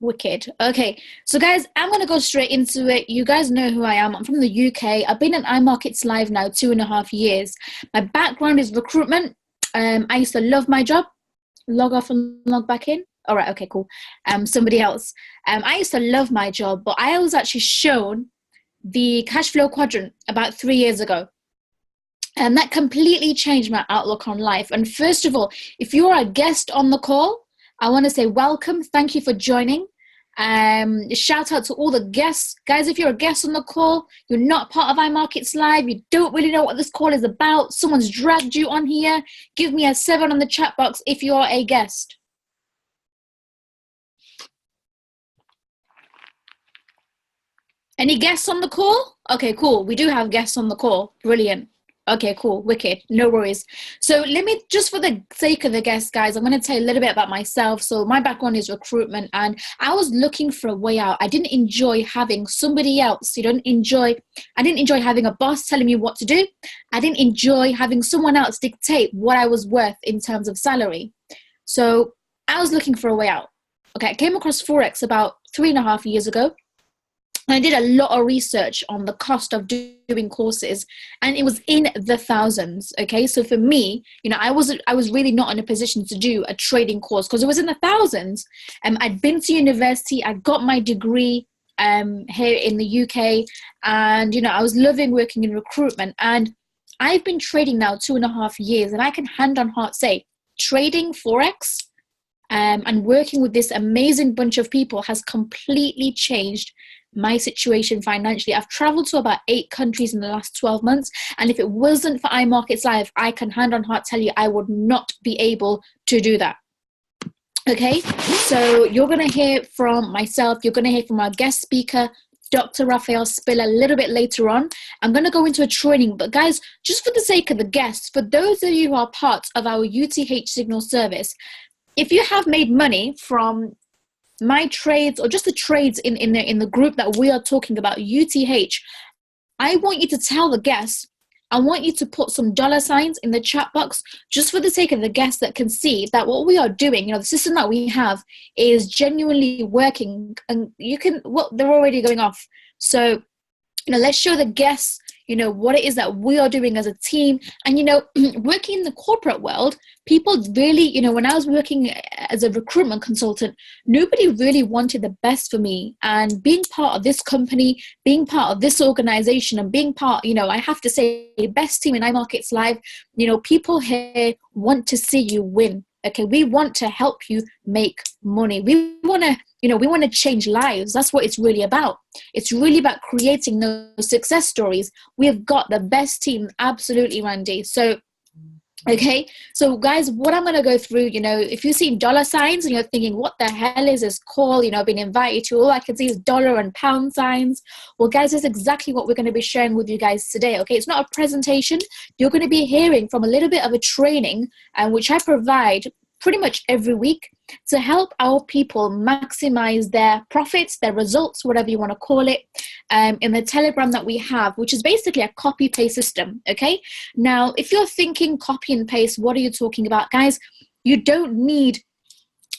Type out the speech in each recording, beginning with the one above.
Wicked. Okay, so guys, I'm gonna go straight into it. You guys know who I am. I'm from the UK. I've been in iMarkets Live now 2.5 years. My background is recruitment. I used to love my job. Log off and log back in. All right, okay, cool. Somebody else. I used to love my job, but I was actually shown the cash flow quadrant about 3 years ago. And that completely changed my outlook on life. And first of all, if you're a guest on the call, I want to say welcome. Thank you for joining. Shout out to all the guests. Guys, if you're a guest on the call, you're not part of iMarkets Live, you don't really know what this call is about, someone's dragged you on here, give me a 7 on the chat box if you're a guest. Any guests on the call? Okay, cool. We do have guests on the call. Brilliant. Okay, cool. Wicked. No worries. So let me, just for the sake of the guests, guys, I'm going to tell you a little bit about myself. So my background is recruitment, and I was looking for a way out. I didn't enjoy having somebody else. I didn't enjoy having a boss telling me what to do. I didn't enjoy having someone else dictate what I was worth in terms of salary. So I was looking for a way out. Okay, I came across Forex about 3.5 years ago. I did a lot of research on the cost of doing courses, and it was in the thousands. Okay, so for me, I was really not in a position to do a trading course because it was in the thousands. I'd been to university, I got my degree here in the UK, and I was loving working in recruitment. And I've been trading now 2.5 years, and I can hand on heart say, trading Forex and working with this amazing bunch of people has completely changed my situation financially. I've traveled to about 8 countries in the last 12 months. And if it wasn't for iMarkets Live, I can hand on heart tell you, I would not be able to do that. Okay, so you're going to hear from myself. You're going to hear from our guest speaker, Dr. Raphael Spill, a little bit later on. I'm going to go into a training, but guys, just for the sake of the guests, for those of you who are part of our UTH signal service, if you have made money from my trades or just the trades in the group that we are talking about, UTH, I want you to tell the guests, I want you to put some $ in the chat box, just for the sake of the guests that can see that what we are doing, the system that we have is genuinely working. And they're already going off. So, let's show the guests, what it is that we are doing as a team. And, working in the corporate world, people really, when I was working as a recruitment consultant, nobody really wanted the best for me. And being part of this company, being part of this organization, and being part, I have to say, best team in iMarkets Live, people here want to see you win. Okay, we want to help you make money. We want to change lives. That's what it's really about. It's really about creating those success stories. We have got the best team, absolutely, Randy. So, okay, so guys, what I'm going to go through, if you see $ and you're thinking, what the hell is this call? I've been invited to, all I can see is $ and pound signs. Well, guys, that's exactly what we're going to be sharing with you guys today. Okay, it's not a presentation. You're going to be hearing from a little bit of a training, which I provide pretty much every week to help our people maximize their profits, their results, whatever you want to call it, in the Telegram that we have, which is basically a copy paste system. Okay, now if you're thinking copy and paste, what are you talking about, guys? You don't need,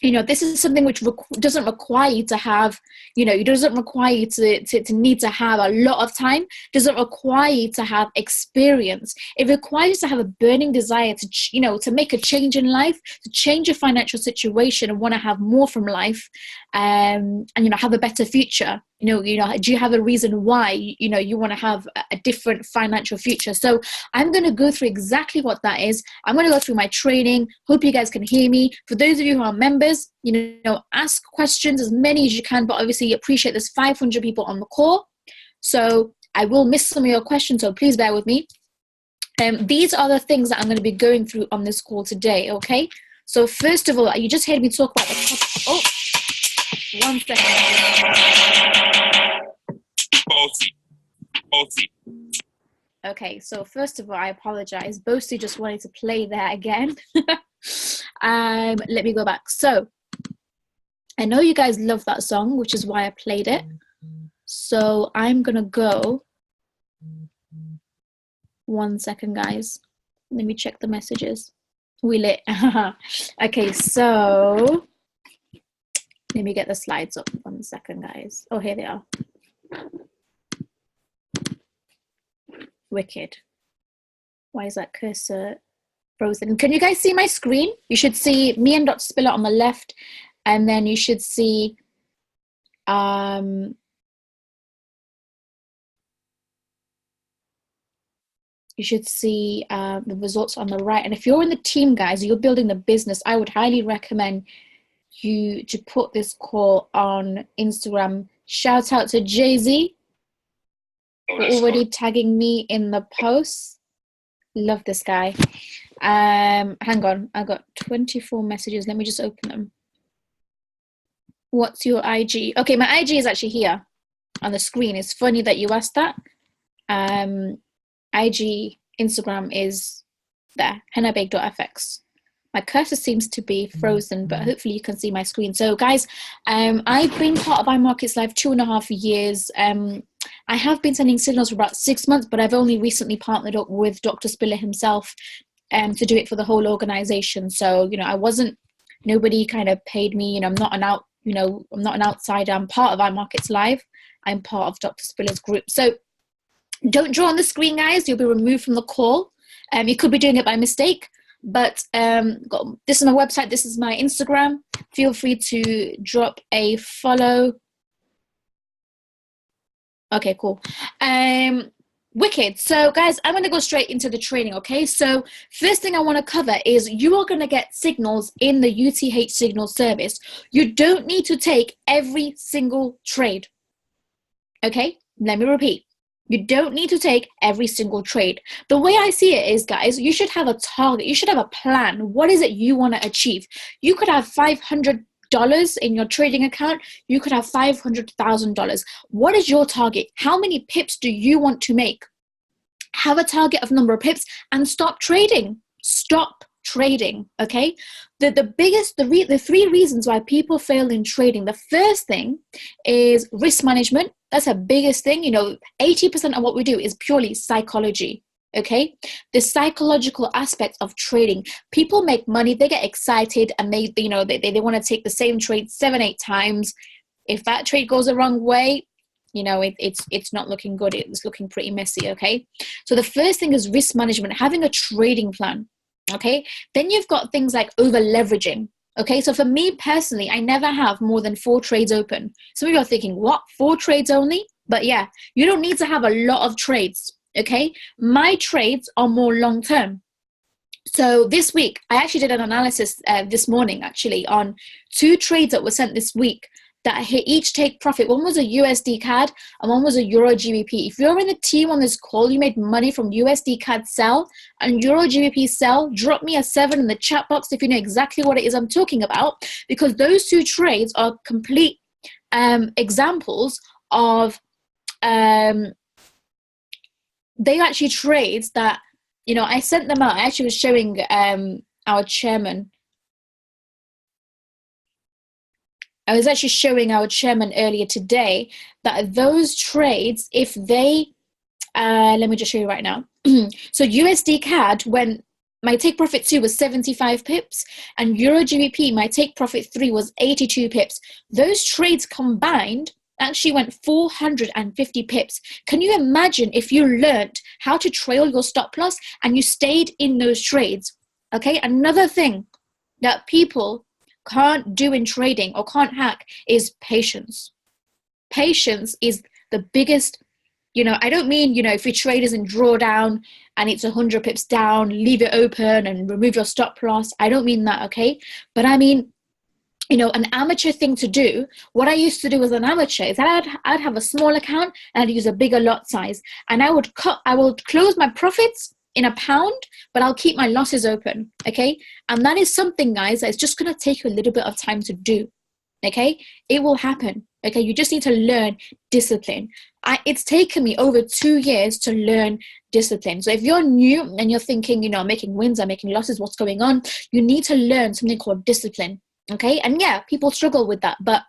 this is something which doesn't require you to have, it doesn't require you to need to have a lot of time, doesn't require you to have experience. It requires you to have a burning desire to, to make a change in life, to change your financial situation and want to have more from life, and, have a better future. Do you have a reason why, you want to have a different financial future? So I'm going to go through exactly what that is. I'm going to go through my training. Hope you guys can hear me. For those of you who are members, ask questions, as many as you can, but obviously appreciate there's 500 people on the call. So I will miss some of your questions, so please bear with me. These are the things that I'm going to be going through on this call today, okay? So first of all, you just heard me talk about the... One second. Bossy. Okay, so first of all, I apologize. Bossy just wanted to play there again. Let me go back. So, I know you guys love that song, which is why I played it. So, I'm going to go. 1 second, guys. Let me check the messages. We lit. Okay, so... Let me get the slides up 1 second, guys. Oh, here they are. Wicked. Why is that cursor frozen? Can you guys see my screen? You should see me and Dr. Spiller on the left, and then you should see the results on the right. And if you're in the team, guys, you're building the business, I would highly recommend you to put this call on Instagram. Shout out to Jay-Z for already tagging me in the post. Love this guy. Hang on, I got 24 messages. Let me just open them. What's your IG? Okay, my IG is actually here on the screen. It's funny that you asked that. IG Instagram is there, hennabake.fx. My cursor seems to be frozen, but hopefully you can see my screen. So guys, I've been part of iMarkets Live 2.5 years. I have been sending signals for about 6 months, but I've only recently partnered up with Dr. Spiller himself to do it for the whole organization. So, nobody kind of paid me, I'm not an outsider. I'm part of iMarkets Live. I'm part of Dr. Spiller's group. So don't draw on the screen, guys. You'll be removed from the call. You could be doing it by mistake, but this is my website. This is my Instagram. Feel free to drop a follow. Okay, cool. Wicked. So guys, I'm going to go straight into the training. Okay, so first thing I want to cover is you are going to get signals in the UTH signal service. You don't need to take every single trade. Okay, let me repeat. You don't need to take every single trade. The way I see it is, guys, you should have a target. You should have a plan. What is it you want to achieve? You could have $500 in your trading account. You could have $500,000. What is your target? How many pips do you want to make? Have a target of number of pips and stop trading. Stop trading. Okay, the three reasons why people fail in trading. The first thing is risk management. That's the biggest thing. 80% of what we do is purely psychology. Okay, the psychological aspect of trading. People make money, they get excited, and they want to take the same trade 7-8 times. If that trade goes the wrong way, it's not looking good. It's looking pretty messy. Okay, so the first thing is risk management, having a trading plan. Okay, then you've got things like over leveraging. Okay, so for me personally, I never have more than 4 trades open. Some of you are thinking, what, 4 trades only? But yeah, you don't need to have a lot of trades. Okay, my trades are more long term. So this week, I actually did an analysis this morning actually on 2 trades that were sent this week that each take profit. One was a USD CAD and one was a Euro GBP. If you're in the team on this call, you made money from USD CAD sell and Euro GBP sell, drop me a 7 in the chat box if you know exactly what it is I'm talking about, because those 2 trades are complete examples of they actually trades that, I sent them out. I actually was showing our chairman. I was actually showing our chairman earlier today that those trades, if they, let me just show you right now. So USD CAD, when my take profit 2 was 75 pips, and Euro GBP, my take profit 3 was 82 pips. Those trades combined actually went 450 pips. Can you imagine if you learned how to trail your stop loss and you stayed in those trades? Okay, another thing that people can't do in trading or can't hack is patience. Patience is the biggest, I don't mean, if your trade is in drawdown and it's 100 pips down, leave it open and remove your stop loss. I don't mean that, okay? But I mean, an amateur thing to do. What I used to do as an amateur is that I'd have a small account and I'd use a bigger lot size, and I would close my profits in £1, but I'll keep my losses open. Okay, and that is something, guys, that's just going to take you a little bit of time to do. Okay, it will happen. Okay, you just need to learn discipline. It's taken me over 2 years to learn discipline. So if you're new and you're thinking, I'm making wins, I'm making losses, what's going on? You need to learn something called discipline. Okay, and yeah, people struggle with that, but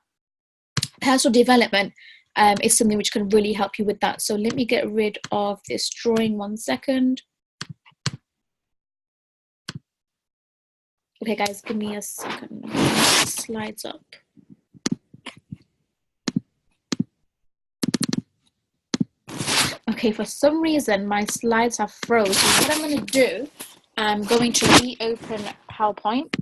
personal development is something which can really help you with that. So let me get rid of this drawing 1 second. Okay, guys, give me a second. Slides up. Okay, for some reason, my slides have frozen. So what I'm going to do, I'm going to reopen PowerPoint.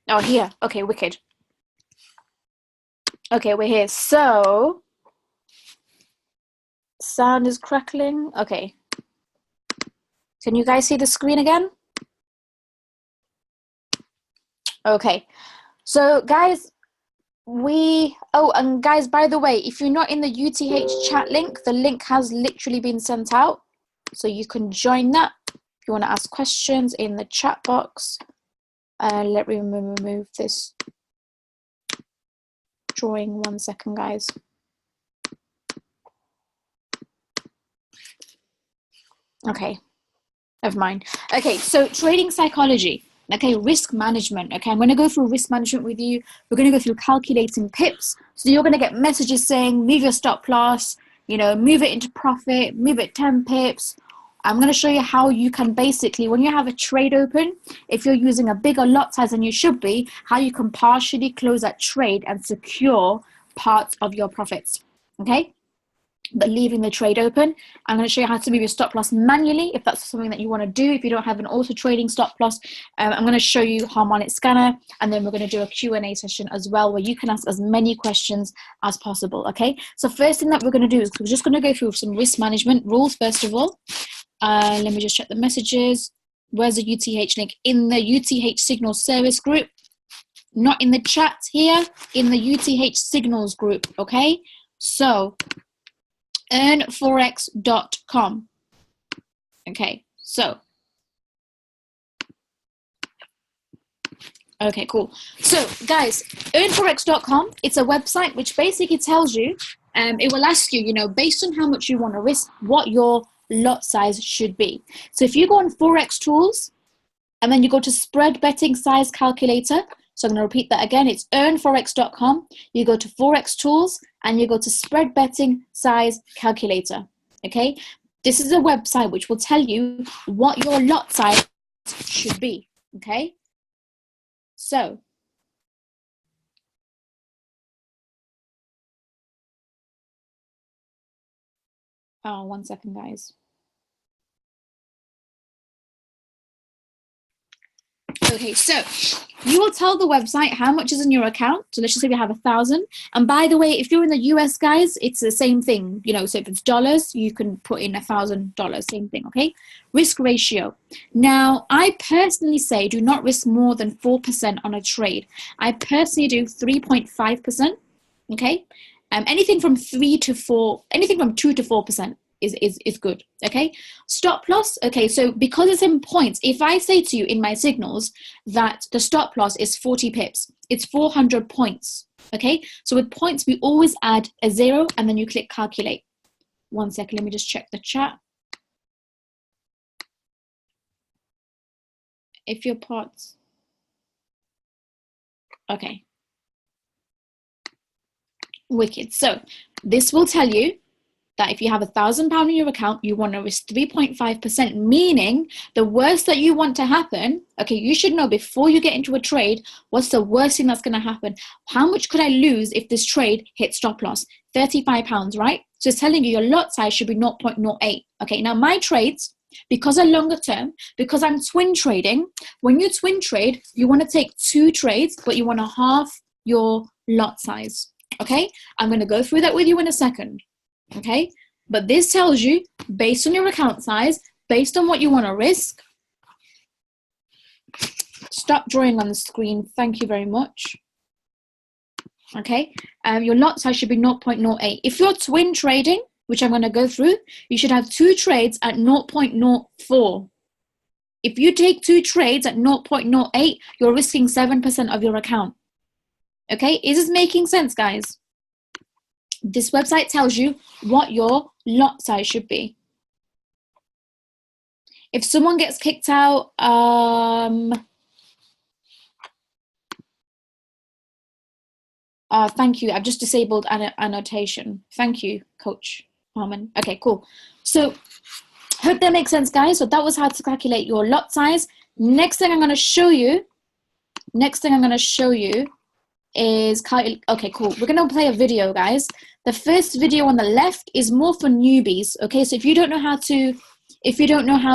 Oh, here. Okay, wicked. Okay, we're here. So, sound is crackling. Okay. Can you guys see the screen again? Okay. So, guys, and guys, by the way, if you're not in the UTH chat link, the link has literally been sent out. So you can join that. If you want to ask questions in the chat box. Let me remove this drawing 1 second, guys. Okay, never mind. Okay, so trading psychology. Okay, risk management. Okay, I'm going to go through risk management with you. We're going to go through calculating pips. So you're going to get messages saying, move your stop loss, you know, move it into profit, move it 10 pips. I'm going to show you how you can basically, when you have a trade open, if you're using a bigger lot size than you should be, how you can partially close that trade and secure parts of your profits. Okay, but leaving the trade open. I'm going to show you how to move your stop loss manually if that's something that you want to do. If you don't have an auto trading stop loss, I'm going to show you harmonic scanner, and then we're going to do a Q&A session as well where you can ask as many questions as possible. Okay, so first thing that we're going to do is we're just going to go through some risk management rules first of all. Let me just check the messages. Where's the UTH link? In the UTH signal service group, not in the chat here, in the UTH signals group. Okay, so earnforex.com. Okay, so okay, cool. So guys, earnforex.com, it's a website which basically tells you, it will ask you, you know, based on how much you want to risk, what your lot size should be. So if you go on Forex tools and then you go to spread betting size calculator, so I'm going to repeat that again, it's earnforex.com, you go to Forex tools and you go to spread betting size calculator. Okay, this is a website which will tell you what your lot size should be. Okay, so oh, 1 second, guys. Okay, so you will tell the website how much is in your account. So let's just say we have 1,000. And by the way, if you're in the US, guys, it's the same thing. You know, so if it's dollars, you can put in $1,000. Same thing, okay? Risk ratio. Now, I personally say do not risk more than 4% on a trade. I personally do 3.5%. Okay, anything from 3 to 4, anything from 2 to 4%. Is good. Okay, stop loss. Okay, so because it's in points, if I say to you in my signals that the stop loss is 40 pips, it's 400 points. Okay, so with points we always add a 0 and then you click calculate. 1 second, let me just check the chat. If your pots, okay, wicked. So this will tell you that if you have £1,000 in your account, you want to risk 3.5%, meaning the worst that you want to happen, okay, you should know before you get into a trade, what's the worst thing that's going to happen? How much could I lose if this trade hits stop loss? £35, right? So it's telling you your lot size should be 0.08. Okay, now my trades, because they're longer term, because I'm twin trading, when you twin trade, you want to take 2 trades, but you want to half your lot size. Okay, I'm going to go through that with you in a second. Okay, but this tells you based on your account size, based on what you want to risk. Stop drawing on the screen. Thank you very much. Okay, your lot size should be 0.08. If you're twin trading, which I'm going to go through, you should have 2 trades at 0.04. If you take 2 trades at 0.08, you're risking 7% of your account. Okay, is this making sense, guys? This website tells you what your lot size should be. If someone gets kicked out, thank you. I've just disabled annotation. Thank you, Coach Harmon. Okay, cool. So hope that makes sense, guys. So that was how to calculate your lot size. Next thing I'm going to show you next thing I'm going to show you is, okay, cool. We're going to play a video, guys. The first video on the left is more for newbies. Okay, so if you don't know how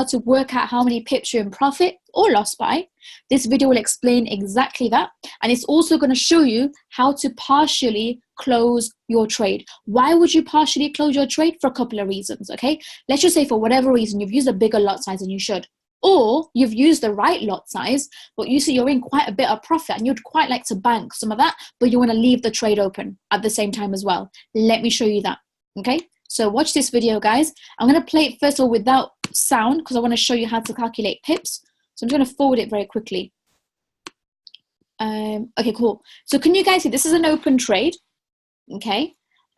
to work out how many pips you're in profit or loss by, this video will explain exactly that. And it's also going to show you how to partially close your trade. Why would you partially close your trade? For a couple of reasons, okay? Let's just say for whatever reason, you've used a bigger lot size than you should. Or you've used the right lot size, but you see you're in quite a bit of profit and you'd quite like to bank some of that, but you want to leave the trade open at the same time as well. Let me show you that, okay? So watch this video, guys. I'm going to play it first of all without sound because I want to show you how to calculate pips. So I'm just going to forward it very quickly. Okay, cool. So can you guys see this is an open trade, okay?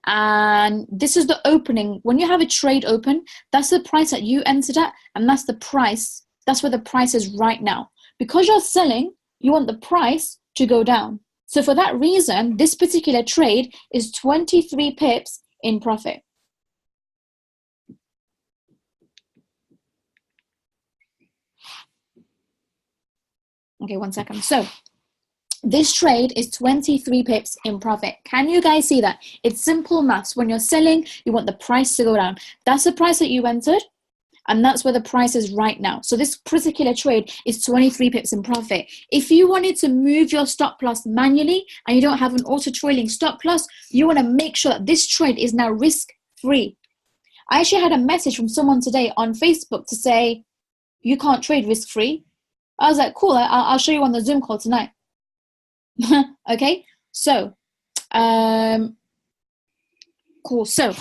And this is the opening. When you have a trade open, that's the price that you entered at, and that's the price. That's where the price is right now. Because you're selling, you want the price to go down. So for that reason, this particular trade is 23 pips in profit. Okay, 1 second. So this trade is 23 pips in profit. Can you guys see that? It's simple maths. When you're selling, you want the price to go down. That's the price that you entered, and that's where the price is right now. So this particular trade is 23 pips in profit. If you wanted to move your stop loss manually and you don't have an auto trailing stop loss, you want to make sure that this trade is now risk-free. I actually had a message from someone today on Facebook to say, you can't trade risk-free. I was like, cool, I'll show you on the Zoom call tonight. Okay, so cool. So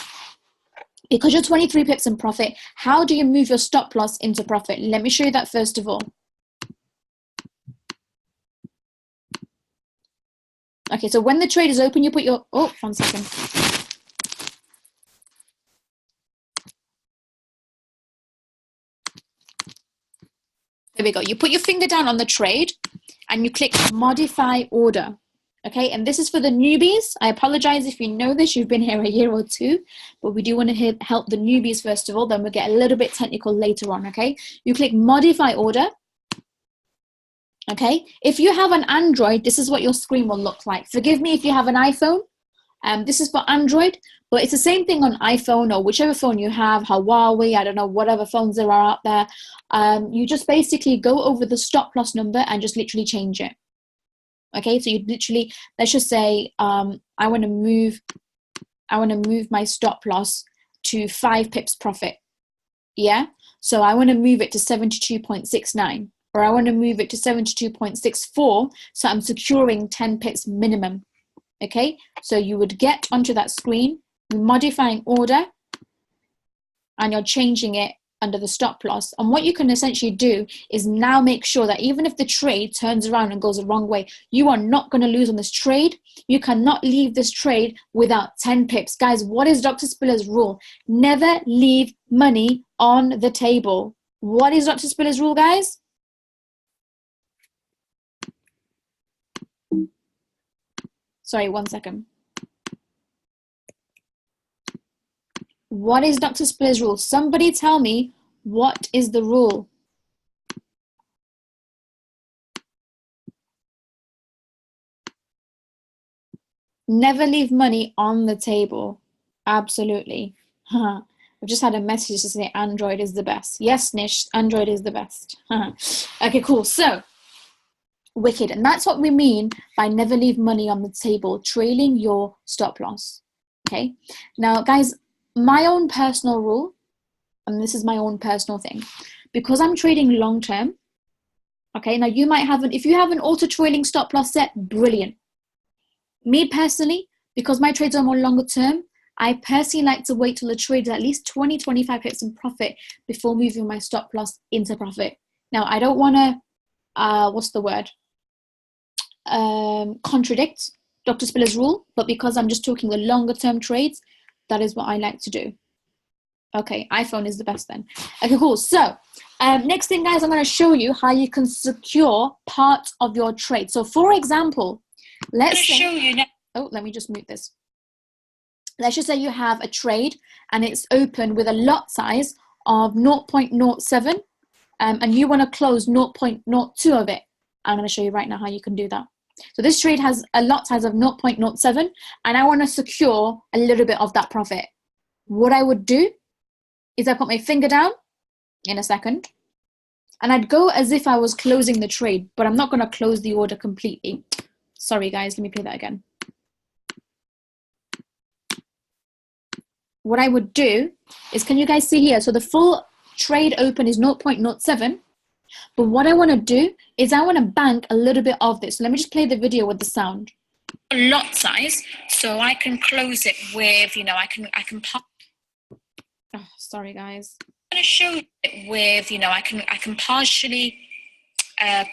because you're 23 pips in profit, how do you move your stop loss into profit? Let me show you that first of all. Okay, so when the trade is open, you put your, oh, 1 second. There we go. You put your finger down on the trade and you click modify order. Okay, and this is for the newbies. I apologize if you know this, you've been here a year or two, but we do want to help the newbies first of all, then we'll get a little bit technical later on, okay? You click modify order. Okay, if you have an Android, this is what your screen will look like. Forgive me if you have an iPhone. This is for Android, but it's the same thing on iPhone or whichever phone you have, Huawei, I don't know, whatever phones there are out there. You just basically go over the stop loss number and just literally change it. Okay, so you literally, let's just say I want to move my stop loss to 5 pips profit. Yeah, so I want to move it to 72.69, or I want to move it to 72.64, so I'm securing 10 pips minimum. Okay, so you would get onto that screen, modifying order, and you're changing it under the stop loss. And what you can essentially do is now make sure that even if the trade turns around and goes the wrong way, you are not going to lose on this trade. You cannot leave this trade without 10 pips. Guys, what is Dr. Spiller's rule? Never leave money on the table. What is Dr. Spiller's rule, guys? Sorry, 1 second. What is Dr. Spiller's rule? Somebody tell me, what is the rule? Never leave money on the table. Absolutely. I've just had a message to say Android is the best. Yes, Nish, Android is the best. Okay, cool. So, wicked. And that's what we mean by never leave money on the table, trailing your stop loss. Okay. Now, guys, my own personal rule, and this is my own personal thing, because I'm trading long term. Okay. Now you might have if you have an auto trailing stop loss set, brilliant. Me personally, because my trades are more longer term, I personally like to wait till the trade is at least 20-25 pips in profit before moving my stop loss into profit. Now, I don't want to, what's the word? Contradict Dr. Spiller's rule, but because I'm just talking the longer term trades, that is what I like to do. Okay, iPhone is the best then. Okay, cool. So next thing, guys, I'm going to show you how you can secure part of your trade. So for example, let's show you now. Oh, let me just mute this. Let's just say you have a trade and it's open with a lot size of 0.07 and you want to close 0.02 of it. I'm going to show you right now how you can do that. So this trade has a lot size of 0.07, and I want to secure a little bit of that profit. What I would do is I put my finger down in a second, and I'd go as if I was closing the trade, but I'm not going to close the order completely. Sorry guys, let me play that again. What I would do is, can you guys see here? So the full trade open is 0.07. But what I want to do is I want to bank a little bit of this. Let me just play the video with the sound. Lot size, so I can close it with, I can. Oh, sorry guys. I'm going to show it with, I can partially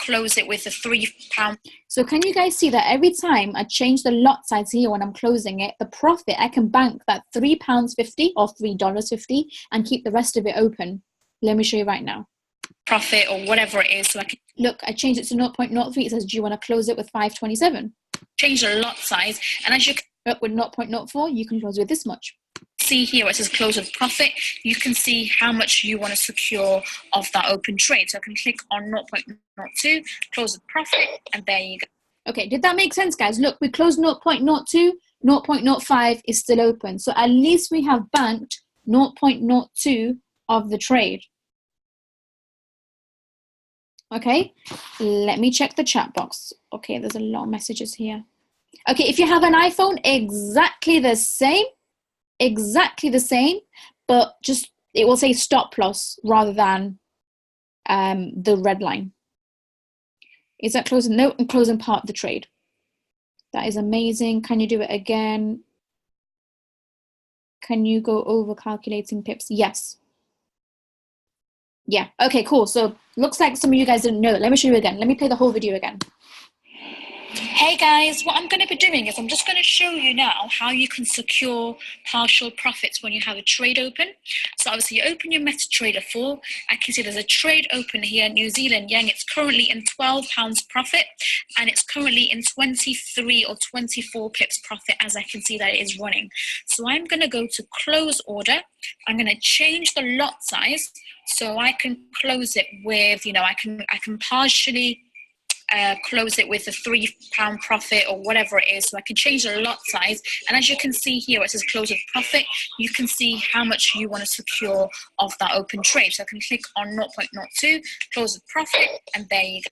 close it with a £3. So can you guys see that every time I change the lot size here when I'm closing it, the profit, I can bank that £3.50 or $3.50 and keep the rest of it open. Let me show you right now. Profit or whatever it is, so I can look. I changed it to 0.03. It says, do you want to close it with 527? Change the lot size, and as you can look with 0.04, you can close with this much. See here where it says close with profit, you can see how much you want to secure of that open trade. So I can click on 0.02, close with profit, and there you go. Okay, did that make sense, guys? Look, we closed 0.02, 0.05 is still open. So at least we have banked 0.02 of the trade. Okay, let me check the chat box. Okay, there's a lot of messages here. Okay, if you have an iPhone, exactly the same, but just it will say stop loss rather than the red line. Is that closing? No, and closing part of the trade. That is amazing. Can you do it again? Can you go over calculating pips? Yes. Yeah, okay, cool. So looks like some of you guys didn't know that. Let me show you again. Let me play the whole video again. Hey guys, what I'm going to be doing is I'm just going to show you now how you can secure partial profits when you have a trade open. So obviously you open your MetaTrader 4. I can see there's a trade open here, New Zealand Yen. It's currently in £12 profit, and it's currently in 23 or 24 pips profit, as I can see that it is running. So I'm going to go to close order. I'm going to change the lot size so I can close it with, I can partially close it with a £3 profit or whatever it is. So I can change the lot size, and as you can see here where it says close with profit, you can see how much you want to secure of that open trade. So I can click on 0.02, close with profit, and there you go.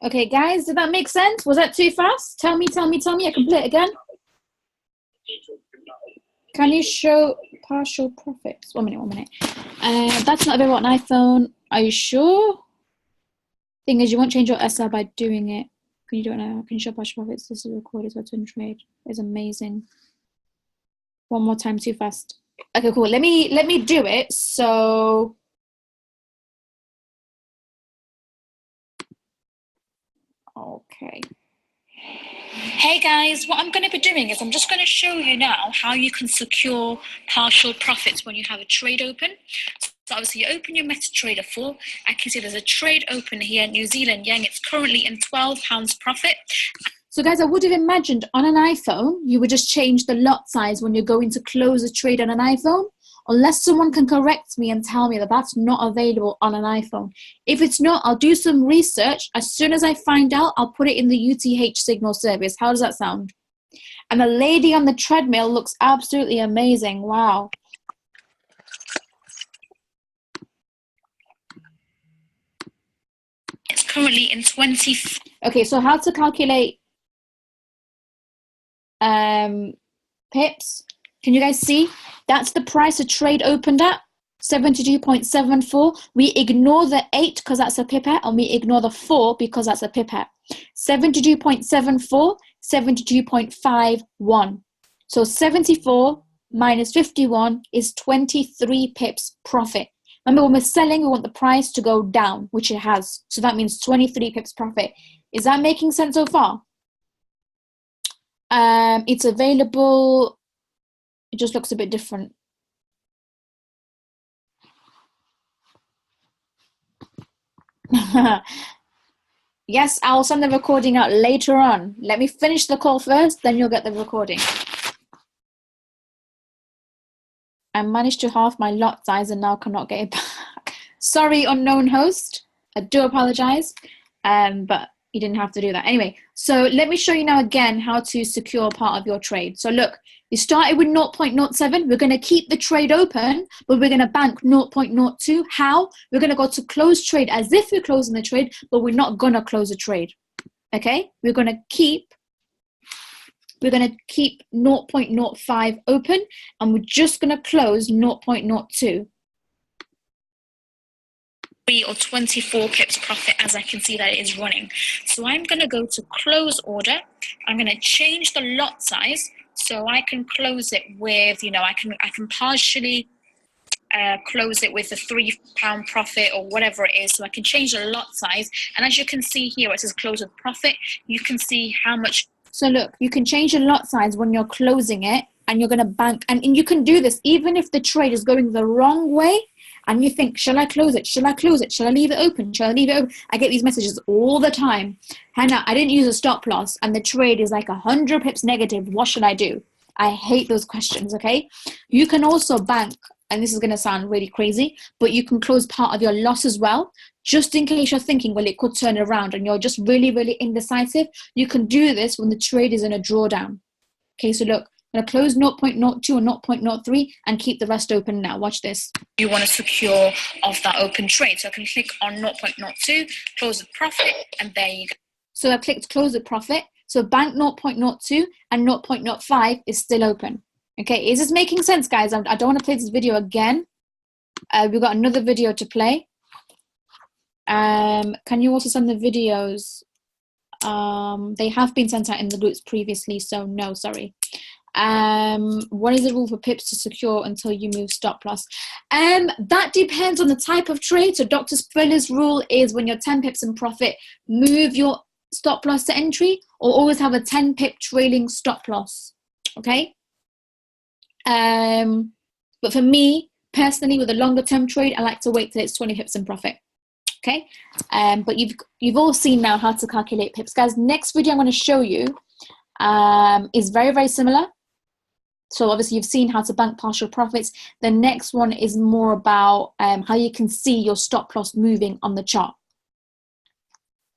Okay guys, did that make sense? Was that too fast? Tell me, I can play it again. Can you show partial profits? 1 minute. That's not available on iPhone. Are you sure? Thing is, you won't change your SR by doing it. Can you do it now? Can you show partial profits? This is recorded, so to trade. It's amazing. One more time, too fast. Okay, cool. Let me do it. So okay. Hey guys, what I'm going to be doing is I'm just going to show you now how you can secure partial profits when you have a trade open. So obviously you open your MetaTrader 4. I can see there's a trade open here, New Zealand Yen. It's currently in £12 profit. So guys, I would have imagined on an iPhone, you would just change the lot size when you're going to close a trade on an iPhone, unless someone can correct me and tell me that that's not available on an iPhone. If it's not, I'll do some research. As soon as I find out, I'll put it in the UTH signal service. How does that sound? And the lady on the treadmill looks absolutely amazing. Wow. It's currently in 20. Okay, so how to calculate pips? Can you guys see? That's the price a trade opened at, 72.74. We ignore the 8 because that's a pipette, and we ignore the 4 because that's a pipette. 72.74, 72.51. So 74 minus 51 is 23 pips profit. Remember, when we're selling, we want the price to go down, which it has. So that means 23 pips profit. Is that making sense so far? It's available. It just looks a bit different. Yes, I'll send the recording out later on. Let me finish the call first, then you'll get the recording. I managed to halve my lot size and now cannot get it back. Sorry, unknown host. I do apologize. but you didn't have to do that. Anyway, so let me show you now again how to secure part of your trade. So look, you started with 0.07. We're going to keep the trade open, but we're going to bank 0.02. How? We're going to go to close trade as if we're closing the trade, but we're not going to close the trade. Okay? We're going to keep 0.05 open, and we're just going to close 0.02. Or 24 pips profit, as I can see that it is running. So I'm going to go to close order. I'm going to change the lot size so I can close it with, I can partially close it with a £3 profit or whatever it is. So I can change the lot size. And as you can see here, it says close with profit. You can see how much. So look, you can change the lot size when you're closing it, and you're going to bank. And you can do this even if the trade is going the wrong way. And you think, shall I close it? Shall I close it? Shall I leave it open? Shall I leave it open? I get these messages all the time. Hannah, I didn't use a stop loss and the trade is like 100 pips negative. What should I do? I hate those questions, okay? You can also bank, and this is going to sound really crazy, but you can close part of your loss as well, just in case you're thinking, well, it could turn around and you're just really, really indecisive. You can do this when the trade is in a drawdown. Okay, so look. I'm going to close 0.02 and 0.03 and keep the rest open now. Watch this. You want to secure off that open trade. So I can click on 0.02, close the profit, and there you go. So I clicked close the profit. So bank 0.02 and 0.05 is still open. Okay, is this making sense, guys? I don't want to play this video again. We've got another video to play. Can you also send the videos? They have been sent out in the groups previously, so no, sorry. What is the rule for pips to secure until you move stop loss? That depends on the type of trade. So Dr. Spriller's rule is when you're 10 pips in profit, move your stop loss to entry, or always have a 10 pip trailing stop loss. Okay. But for me personally, with a longer term trade, I like to wait till it's 20 pips in profit. Okay. But you've all seen now how to calculate pips, guys. Next video I'm going to show you is very, very similar. So obviously you've seen how to bank partial profits. The next one is more about how you can see your stop loss moving on the chart.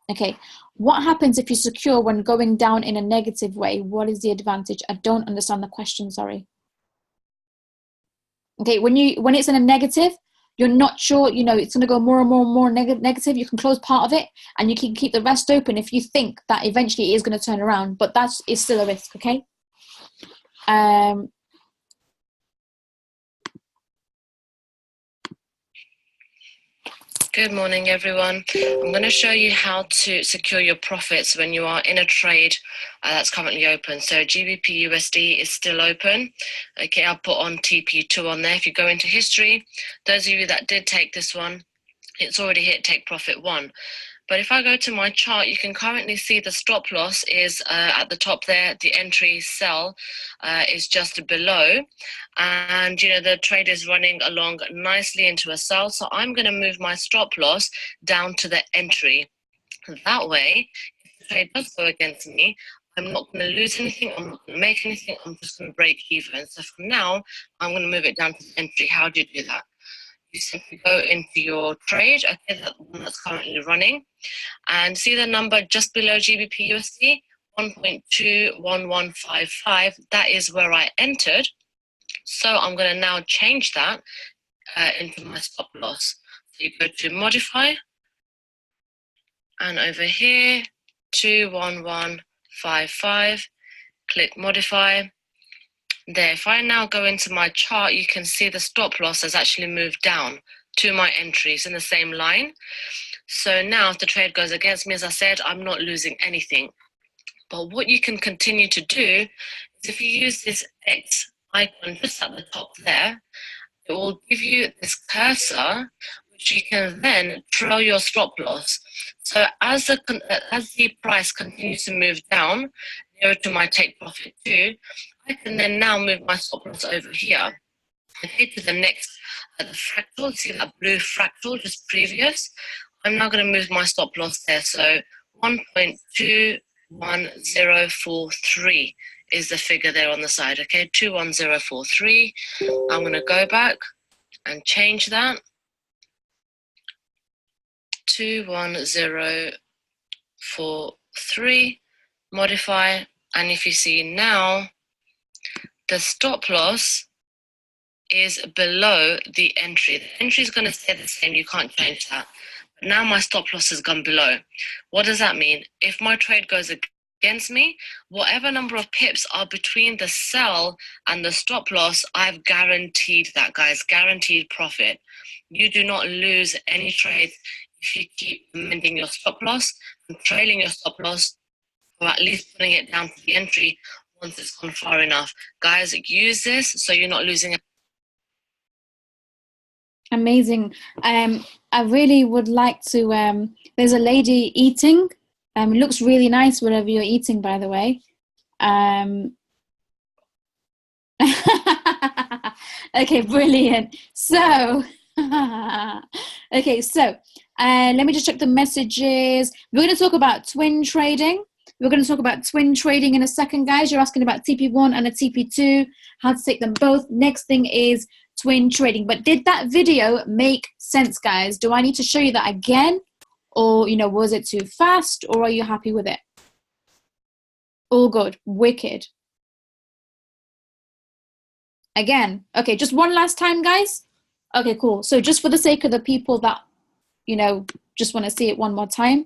Okay, what happens if you secure when going down in a negative way? What is the advantage? I don't understand the question, sorry. Okay, when it's in a negative, you're not sure, it's going to go more and more and more negative. You can close part of it and you can keep the rest open if you think that eventually it is going to turn around, but that is still a risk, okay? Good morning, everyone. I'm going to show you how to secure your profits when you are in a trade that's currently open. So GBP USD is still open. Okay, I'll put on TP2 on there. If you go into history, those of you that did take this one, it's already hit take profit 1. But if I go to my chart, you can currently see the stop loss is at the top there. The entry sell is just below. And, the trade is running along nicely into a sell. So I'm going to move my stop loss down to the entry. That way, if the trade does go against me, I'm not going to lose anything. I'm not going to make anything. I'm just going to break even. So from now, I'm going to move it down to the entry. How do you do that? You simply go into your trade, okay, that one that's currently running, and see the number just below GBP USD, 1.21155. That is where I entered. So I'm going to now change that into my stop loss. So you go to modify, and over here, 21155, click modify. There, if I now go into my chart, you can see the stop loss has actually moved down to my entries in the same line. So now if the trade goes against me, as I said, I'm not losing anything. But what you can continue to do is if you use this X icon just at the top there, it will give you this cursor, which you can then trail your stop loss. So as the price continues to move down, nearer to my take profit 2, I can then now move my stop loss over here. Okay, to the next, the fractal, see that blue fractal just previous? I'm now going to move my stop loss there. So 1.21043 is the figure there on the side. Okay, 21043. I'm going to go back and change that. 21043. 0.2043, modify, and if you see now, the stop loss is below the entry. The entry is going to stay the same, you can't change that. But now my stop loss has gone below. What does that mean? If my trade goes against me, whatever number of pips are between the sell and the stop loss, I've guaranteed that, guys, guaranteed profit. You do not lose any trades if you keep amending your stop loss and trailing your stop loss, or at least putting it down to the entry once it's gone far enough. Guys, use this so you're not losing a Amazing. I really would like to, there's a lady eating. It looks really nice whatever you're eating, by the way. Okay, brilliant. So, okay, so let me just check the messages. We're going to talk about twin trading. We're going to talk about twin trading in a second, guys. You're asking about TP1 and a TP2, how to take them both. Next thing is twin trading. But did that video make sense, guys? Do I need to show you that again? Or, was it too fast? Or are you happy with it? All good. Wicked. Again. Okay, just one last time, guys. Okay, cool. So just for the sake of the people that, just want to see it one more time,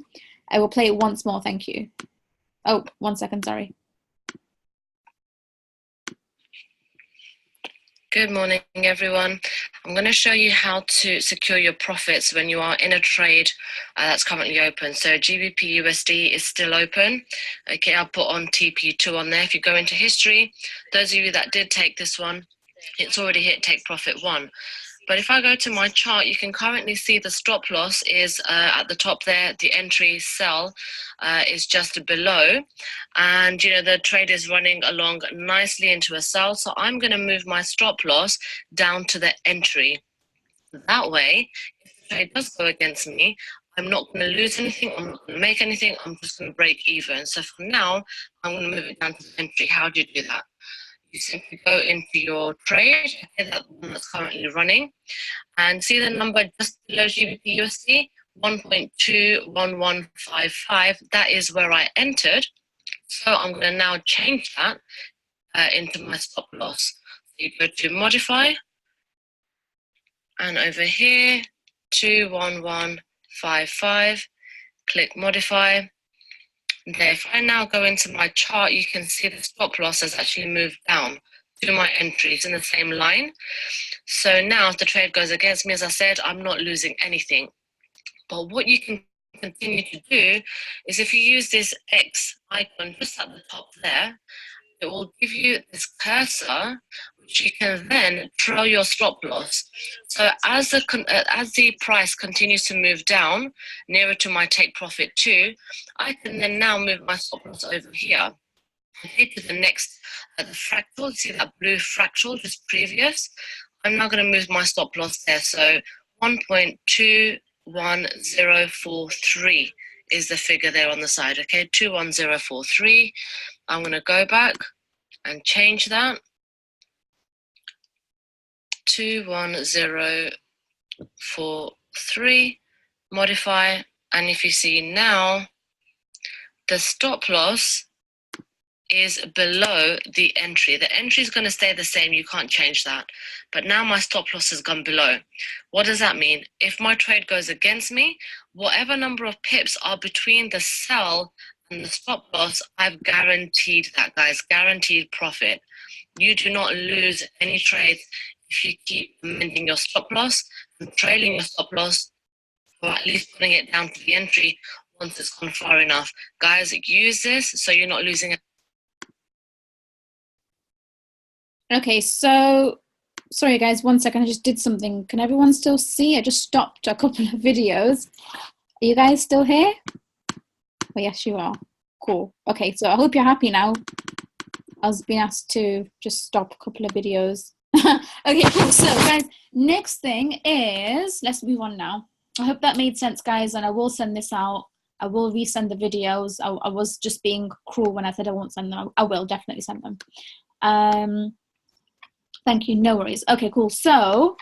I will play it once more. Thank you. Oh, 1 second, sorry. Good morning, everyone. I'm going to show you how to secure your profits when you are in a trade that's currently open. So GBP USD is still open. Okay, I'll put on TP2 on there. If you go into history, those of you that did take this one, it's already hit take profit 1. But if I go to my chart, you can currently see the stop loss is at the top there. The entry sell is just below. And, the trade is running along nicely into a sell. So I'm going to move my stop loss down to the entry. That way, if the trade does go against me, I'm not going to lose anything. I'm not going to make anything. I'm just going to break even. So for now, I'm going to move it down to the entry. How do you do that? You simply go into your trade, okay, that one that's currently running, and see the number just below GBP USD, 1.21155. That is where I entered. So I'm going to now change that into my stop loss. So you go to modify, and over here, 21155, click modify. There, if I now go into my chart, you can see the stop loss has actually moved down to my entries in the same line. So now if the trade goes against me, as I said, I'm not losing anything. But what you can continue to do is if you use this X icon just at the top there, it will give you this cursor, which you can then trail your stop loss. So as the price continues to move down nearer to my take profit 2, I can then now move my stop loss over here. Okay, to the next, the fractal. See that blue fractal just previous? I'm now going to move my stop loss there. So 1.21043 is the figure there on the side. Okay, 21043. I'm going to go back and change that to 21043, modify, and if you see now, the stop loss is below the entry. The entry is going to stay the same, you can't change that. But now my stop loss has gone below. What does that mean? If my trade goes against me, whatever number of pips are between the sell and the stop loss, I've guaranteed that, guys, guaranteed profit. You do not lose any trades if you keep amending your stop loss and trailing your stop loss, or at least putting it down to the entry once it's gone far enough. Guys, use this so you're not losing it. Okay, so sorry guys, 1 second, I just did something. Can everyone still see? I just stopped a couple of videos. Are you guys still here? Oh, yes, you are. Cool. Okay, so I hope you're happy now. I was being asked to just stop a couple of videos. Okay, cool. So guys, next thing is, let's move on now. I hope that made sense, guys, and I will send this out. I will resend the videos. I was just being cruel when I said I won't send them. I will definitely send them. Thank you, no worries. Okay, cool. So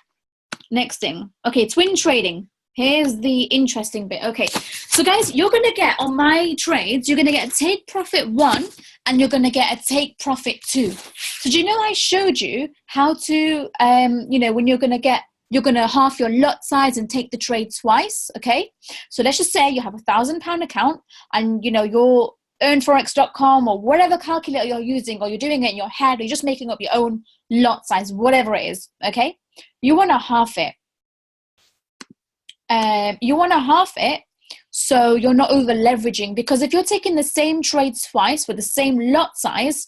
next thing. Okay, twin trading. Here's the interesting bit. Okay, so guys, you're going to get on my trades, you're going to get a take profit 1 and you're going to get a take profit 2. So do you know I showed you how to, when you're going to half your lot size and take the trade twice, okay? So let's just say you have £1,000 account and, your earnforex.com or whatever calculator you're using, or you're doing it in your head, or you're just making up your own lot size, whatever it is, okay? You want to half it. So you're not over leveraging, because if you're taking the same trade twice with the same lot size,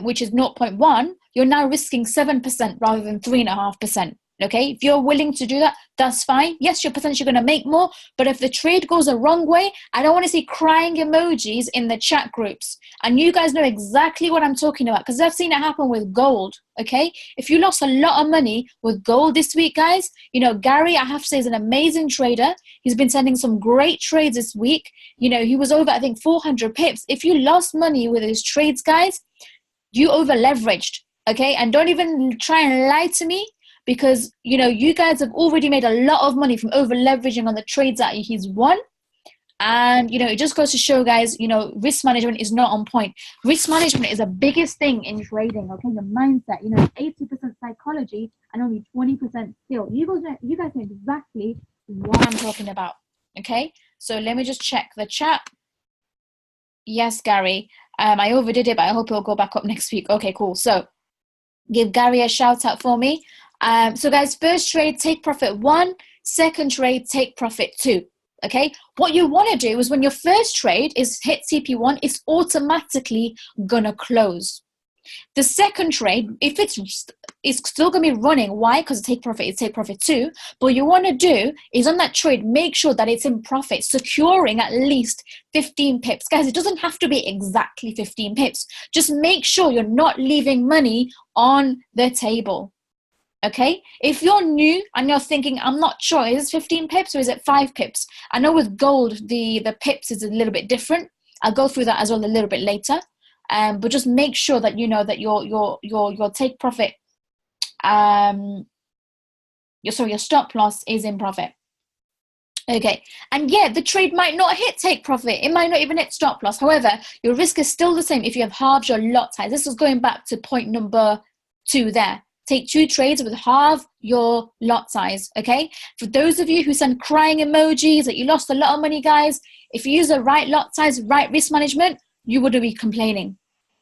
which is 0.1, you're now risking 7% rather than 3.5%. Okay, if you're willing to do that, that's fine. Yes, you're potentially going to make more, but if the trade goes the wrong way, I don't want to see crying emojis in the chat groups. And you guys know exactly what I'm talking about, because I've seen it happen with gold. Okay, if you lost a lot of money with gold this week, guys, Gary, I have to say, is an amazing trader. He's been sending some great trades this week. He was over, I think, 400 pips. If you lost money with his trades, guys, you over leveraged. Okay, and don't even try and lie to me, because you guys have already made a lot of money from over leveraging on the trades that he's won. And it just goes to show, guys, risk management is not on point. Risk management is the biggest thing in trading. Okay, your mindset, 80% psychology and only 20% skill. You guys know exactly what I'm talking about. Okay, so let me just check the chat. Yes, Gary, I overdid it, but I hope it'll go back up next week. Okay, cool. So give Gary a shout out for me. So guys, first trade, take profit 1. Second trade, take profit 2. Okay, what you want to do is when your first trade is hit TP1, it's automatically gonna close. The second trade, if it's still gonna be running, why? Because take profit is take profit 2. But what you want to do is on that trade, make sure that it's in profit, securing at least 15 pips. Guys, it doesn't have to be exactly 15 pips. Just make sure you're not leaving money on the table. Okay, if you're new and you're thinking, I'm not sure, is it 15 pips or is it 5 pips? I know with gold, the pips is a little bit different. I'll go through that as well a little bit later. But just make sure that that your take profit, your stop loss is in profit. Okay, and yeah, the trade might not hit take profit. It might not even hit stop loss. However, your risk is still the same if you have halved your lot size. This is going back to point number 2 there. Take 2 trades with half your lot size, okay? For those of you who send crying emojis that you lost a lot of money, guys, if you use the right lot size, right risk management, you wouldn't be complaining,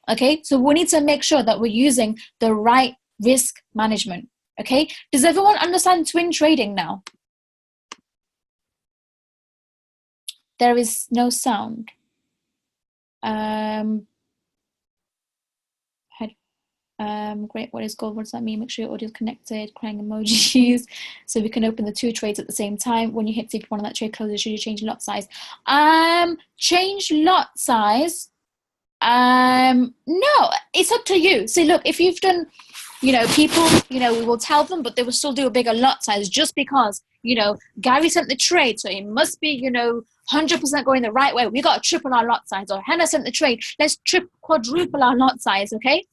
okay? So we need to make sure that we're using the right risk management, okay? Does everyone understand twin trading now? There is no sound. Great, what is gold? What does that mean? Make sure your audio is connected, crying emojis, so we can open the 2 trades at the same time. When you hit CP1 on that trade closes, should you change lot size? Change lot size. No, it's up to you. See, look, if you've done, people, we will tell them, but they will still do a bigger lot size just because, Gary sent the trade, so it must be, 100% going the right way. We got to triple our lot size. Or Hannah sent the trade, let's quadruple our lot size, okay?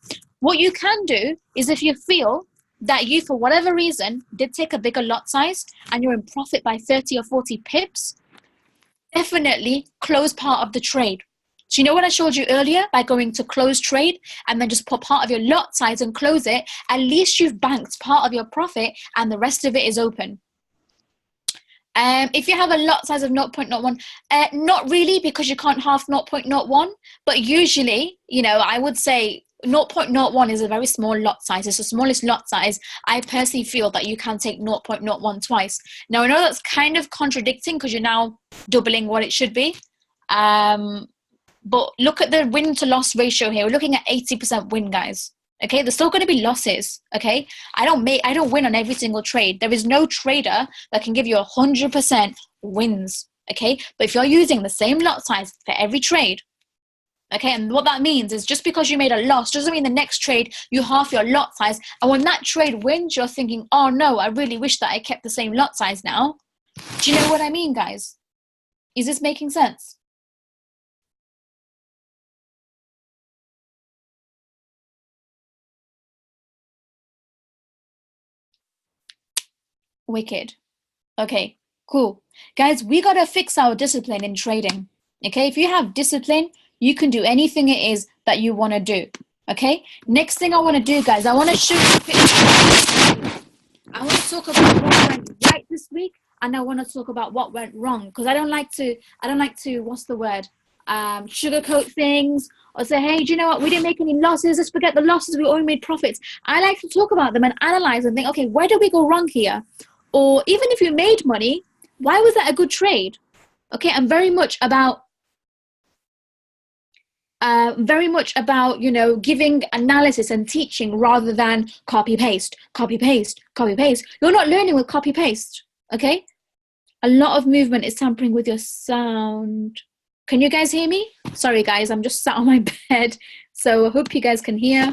What you can do is, if you feel that you, for whatever reason, did take a bigger lot size and you're in profit by 30 or 40 pips, definitely close part of the trade. So you know what I showed you earlier by going to close trade and then just put part of your lot size and close it, at least you've banked part of your profit and the rest of it is open. If you have a lot size of 0.01, not really, because you can't half 0.01, but usually, I would say 0.01 is a very small lot size. It's the smallest lot size. I personally feel that you can take 0.01 twice. Now, I know that's kind of contradicting because you're now doubling what it should be. But look at the win to loss ratio here. We're looking at 80% win, guys. Okay, there's still going to be losses. Okay, I don't win on every single trade. There is no trader that can give you 100% wins. Okay, but if you're using the same lot size for every trade, okay, and what that means is just because you made a loss doesn't mean the next trade you half your lot size. And when that trade wins, you're thinking, oh no, I really wish that I kept the same lot size now. Do you know what I mean, guys? Is this making sense? Wicked. Okay. Cool. Guys, we got to fix our discipline in trading. Okay, if you have discipline, you can do anything it is that you want to do. Okay, next thing I want to do, guys, I want to show you a picture. I want to talk about what went right this week, and I want to talk about what went wrong, because I don't like to, what's the word? Sugarcoat things, or say, hey, do you know what? We didn't make any losses. Let's forget the losses. We only made profits. I like to talk about them and analyze and think, okay, where did we go wrong here? Or even if you made money, why was that a good trade? Okay, I'm very much about, you know, giving analysis and teaching rather than copy paste, copy paste, copy paste. You're not learning with copy paste. Okay, a lot of movement is tampering with your sound. Can you guys hear me? Sorry guys, I'm just sat on my bed, so I hope you guys can hear.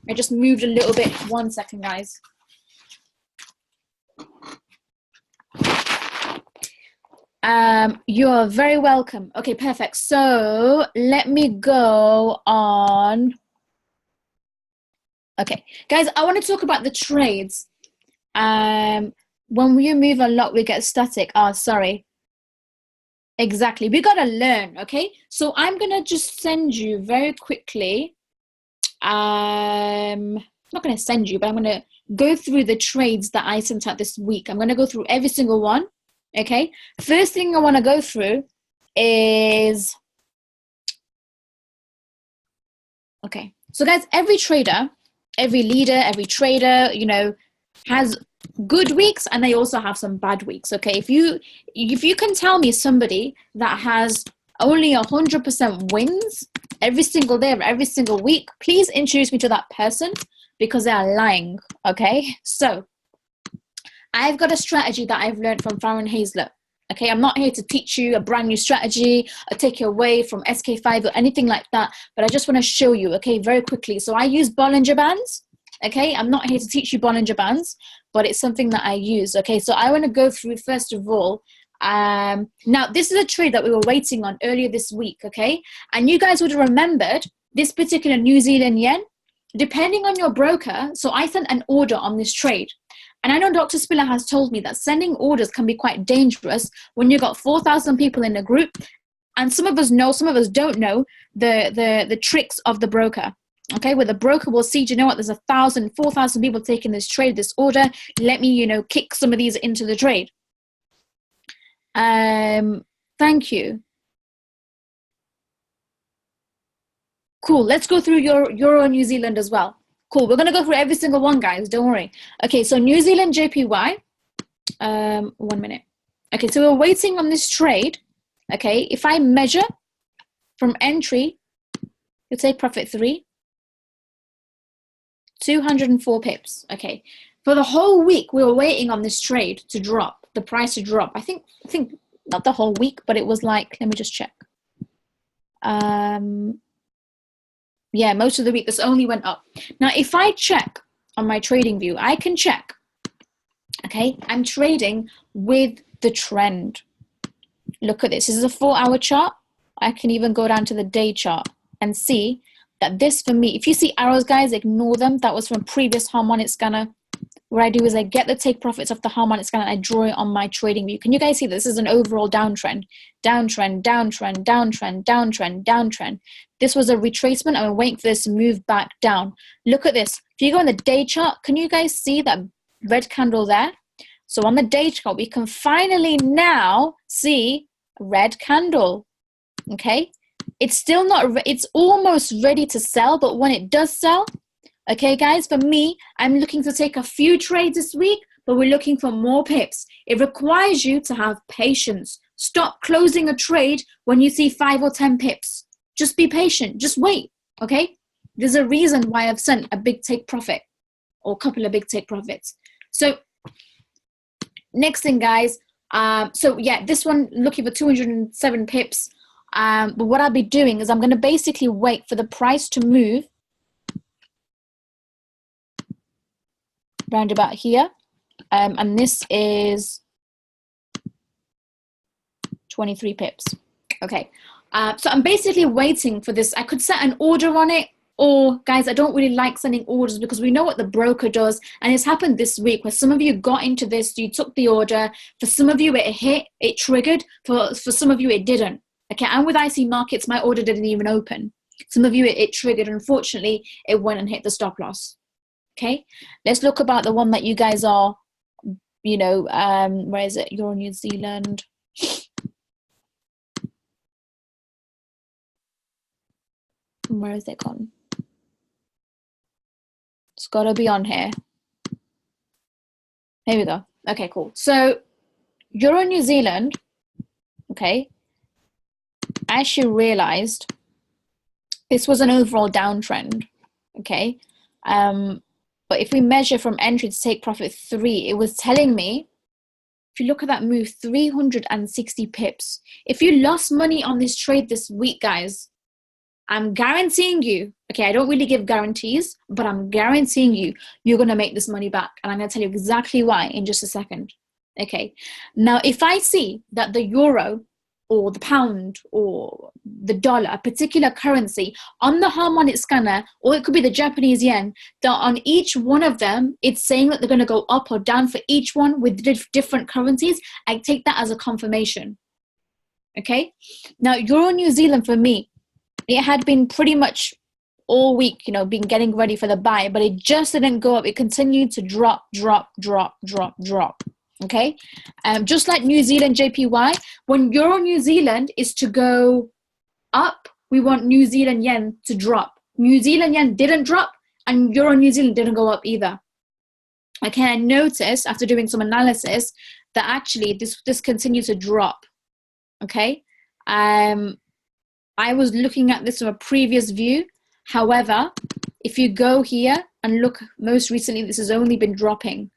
I just moved a little bit. 1 second, guys. You're very welcome. Okay, perfect. So let me go on. Okay, guys, I want to talk about the trades. When we move a lot, we get static. Oh, sorry. Exactly. We got to learn. Okay, so I'm going to just send you very quickly. I'm not going to send you, but I'm going to go through the trades that I sent out this week. I'm going to go through every single one. Okay, first thing I want to go through is, okay, so guys, every trader, every leader, every trader, you know, has good weeks, and they also have some bad weeks. Okay, if you can tell me somebody that has only 100% wins every single day of every single week, please introduce me to that person, because they are lying. Okay, so I've got a strategy that I've learned from Farron Hazlett. Okay, I'm not here to teach you a brand new strategy or take you away from SK5 or anything like that, but I just want to show you, okay, very quickly. So I use Bollinger Bands. Okay, I'm not here to teach you Bollinger Bands, but it's something that I use. Okay, so I want to go through, first of all, now this is a trade that we were waiting on earlier this week. Okay, and you guys would have remembered this particular New Zealand yen, depending on your broker. So I sent an order on this trade. And I know Dr. Spiller has told me that sending orders can be quite dangerous when you've got 4,000 people in a group, and some of us know, some of us don't know the tricks of the broker. Okay, where the broker will see, do you know what, there's 1,000, 4,000 people taking this trade, this order. Let me, you know, kick some of these into the trade. Thank you. Cool. Let's go through your Euro New Zealand as well. Cool. We're going to go through every single one, guys. Don't worry. Okay, so New Zealand JPY. 1 minute. Okay, so we're waiting on this trade. Okay, if I measure from entry, you'll take profit 3. 204 pips. Okay, for the whole week, we were waiting on this trade to drop, the price to drop. I think not the whole week, but it was like, let me just check. Yeah, most of the week, this only went up. Now, if I check on my trading view, I can check, okay, I'm trading with the trend. Look at this. This is a 4-hour chart. I can even go down to the day chart and see that this, for me, if you see arrows, guys, ignore them. That was from previous harmonic scanner. What I do is I get the take profits off the harmonic scanner and I draw it on my trading view. Can you guys see this is an overall downtrend? Downtrend, downtrend, downtrend, downtrend, downtrend. This was a retracement. I'm waiting for this to move back down. Look at this. If you go on the day chart, can you guys see that red candle there? So on the day chart, we can finally now see a red candle. Okay? It's still not, it's almost ready to sell, but when it does sell, okay, guys, for me, I'm looking to take a few trades this week, but we're looking for more pips. It requires you to have patience. Stop closing a trade when you see 5 or 10 pips. Just be patient. Just wait, okay? There's a reason why I've sent a big take profit or a couple of big take profits. So next thing, guys, so yeah, this one looking for 207 pips. But what I'll be doing is I'm going to basically wait for the price to move round about here, and this is 23 pips. Okay, so I'm basically waiting for this. I could set an order on it, Or guys, I don't really like sending orders because we know what the broker does. And it's happened this week where some of you got into this, you took the order. For some of you, it hit, it triggered. For some of you, it didn't. Okay, and with IC markets, my order didn't even open. Some of you, it triggered. Unfortunately, it went and hit the stop loss. Okay, let's look about the one that you guys are, you know, where is it? You're in New Zealand. Where is it gone? It's got to be on here. Here we go. Okay, cool. So Euro New Zealand, okay, I actually realized this was an overall downtrend, okay? But if we measure from entry to take profit 3, it was telling me, if you look at that move, 360 pips. If you lost money on this trade this week, guys, I'm guaranteeing you, okay, I don't really give guarantees, but I'm guaranteeing you, you're going to make this money back. And I'm going to tell you exactly why in just a second. Okay. Now, if I see that the euro or the pound or the dollar, a particular currency on the harmonic scanner, or it could be the Japanese yen, that on each one of them, it's saying that they're going to go up or down for each one with different currencies, I take that as a confirmation. Okay. Now, Euro New Zealand for me, it had been pretty much all week, you know, been getting ready for the buy, but it just didn't go up. It continued to drop. Okay. Just like New Zealand JPY, when Euro New Zealand is to go up, we want New Zealand yen to drop. New Zealand yen didn't drop and Euro New Zealand didn't go up either. Okay. I noticed after doing some analysis that actually this continued to drop. Okay. I was looking at this from a previous view. However, if you go here and look, most recently, this has only been dropping.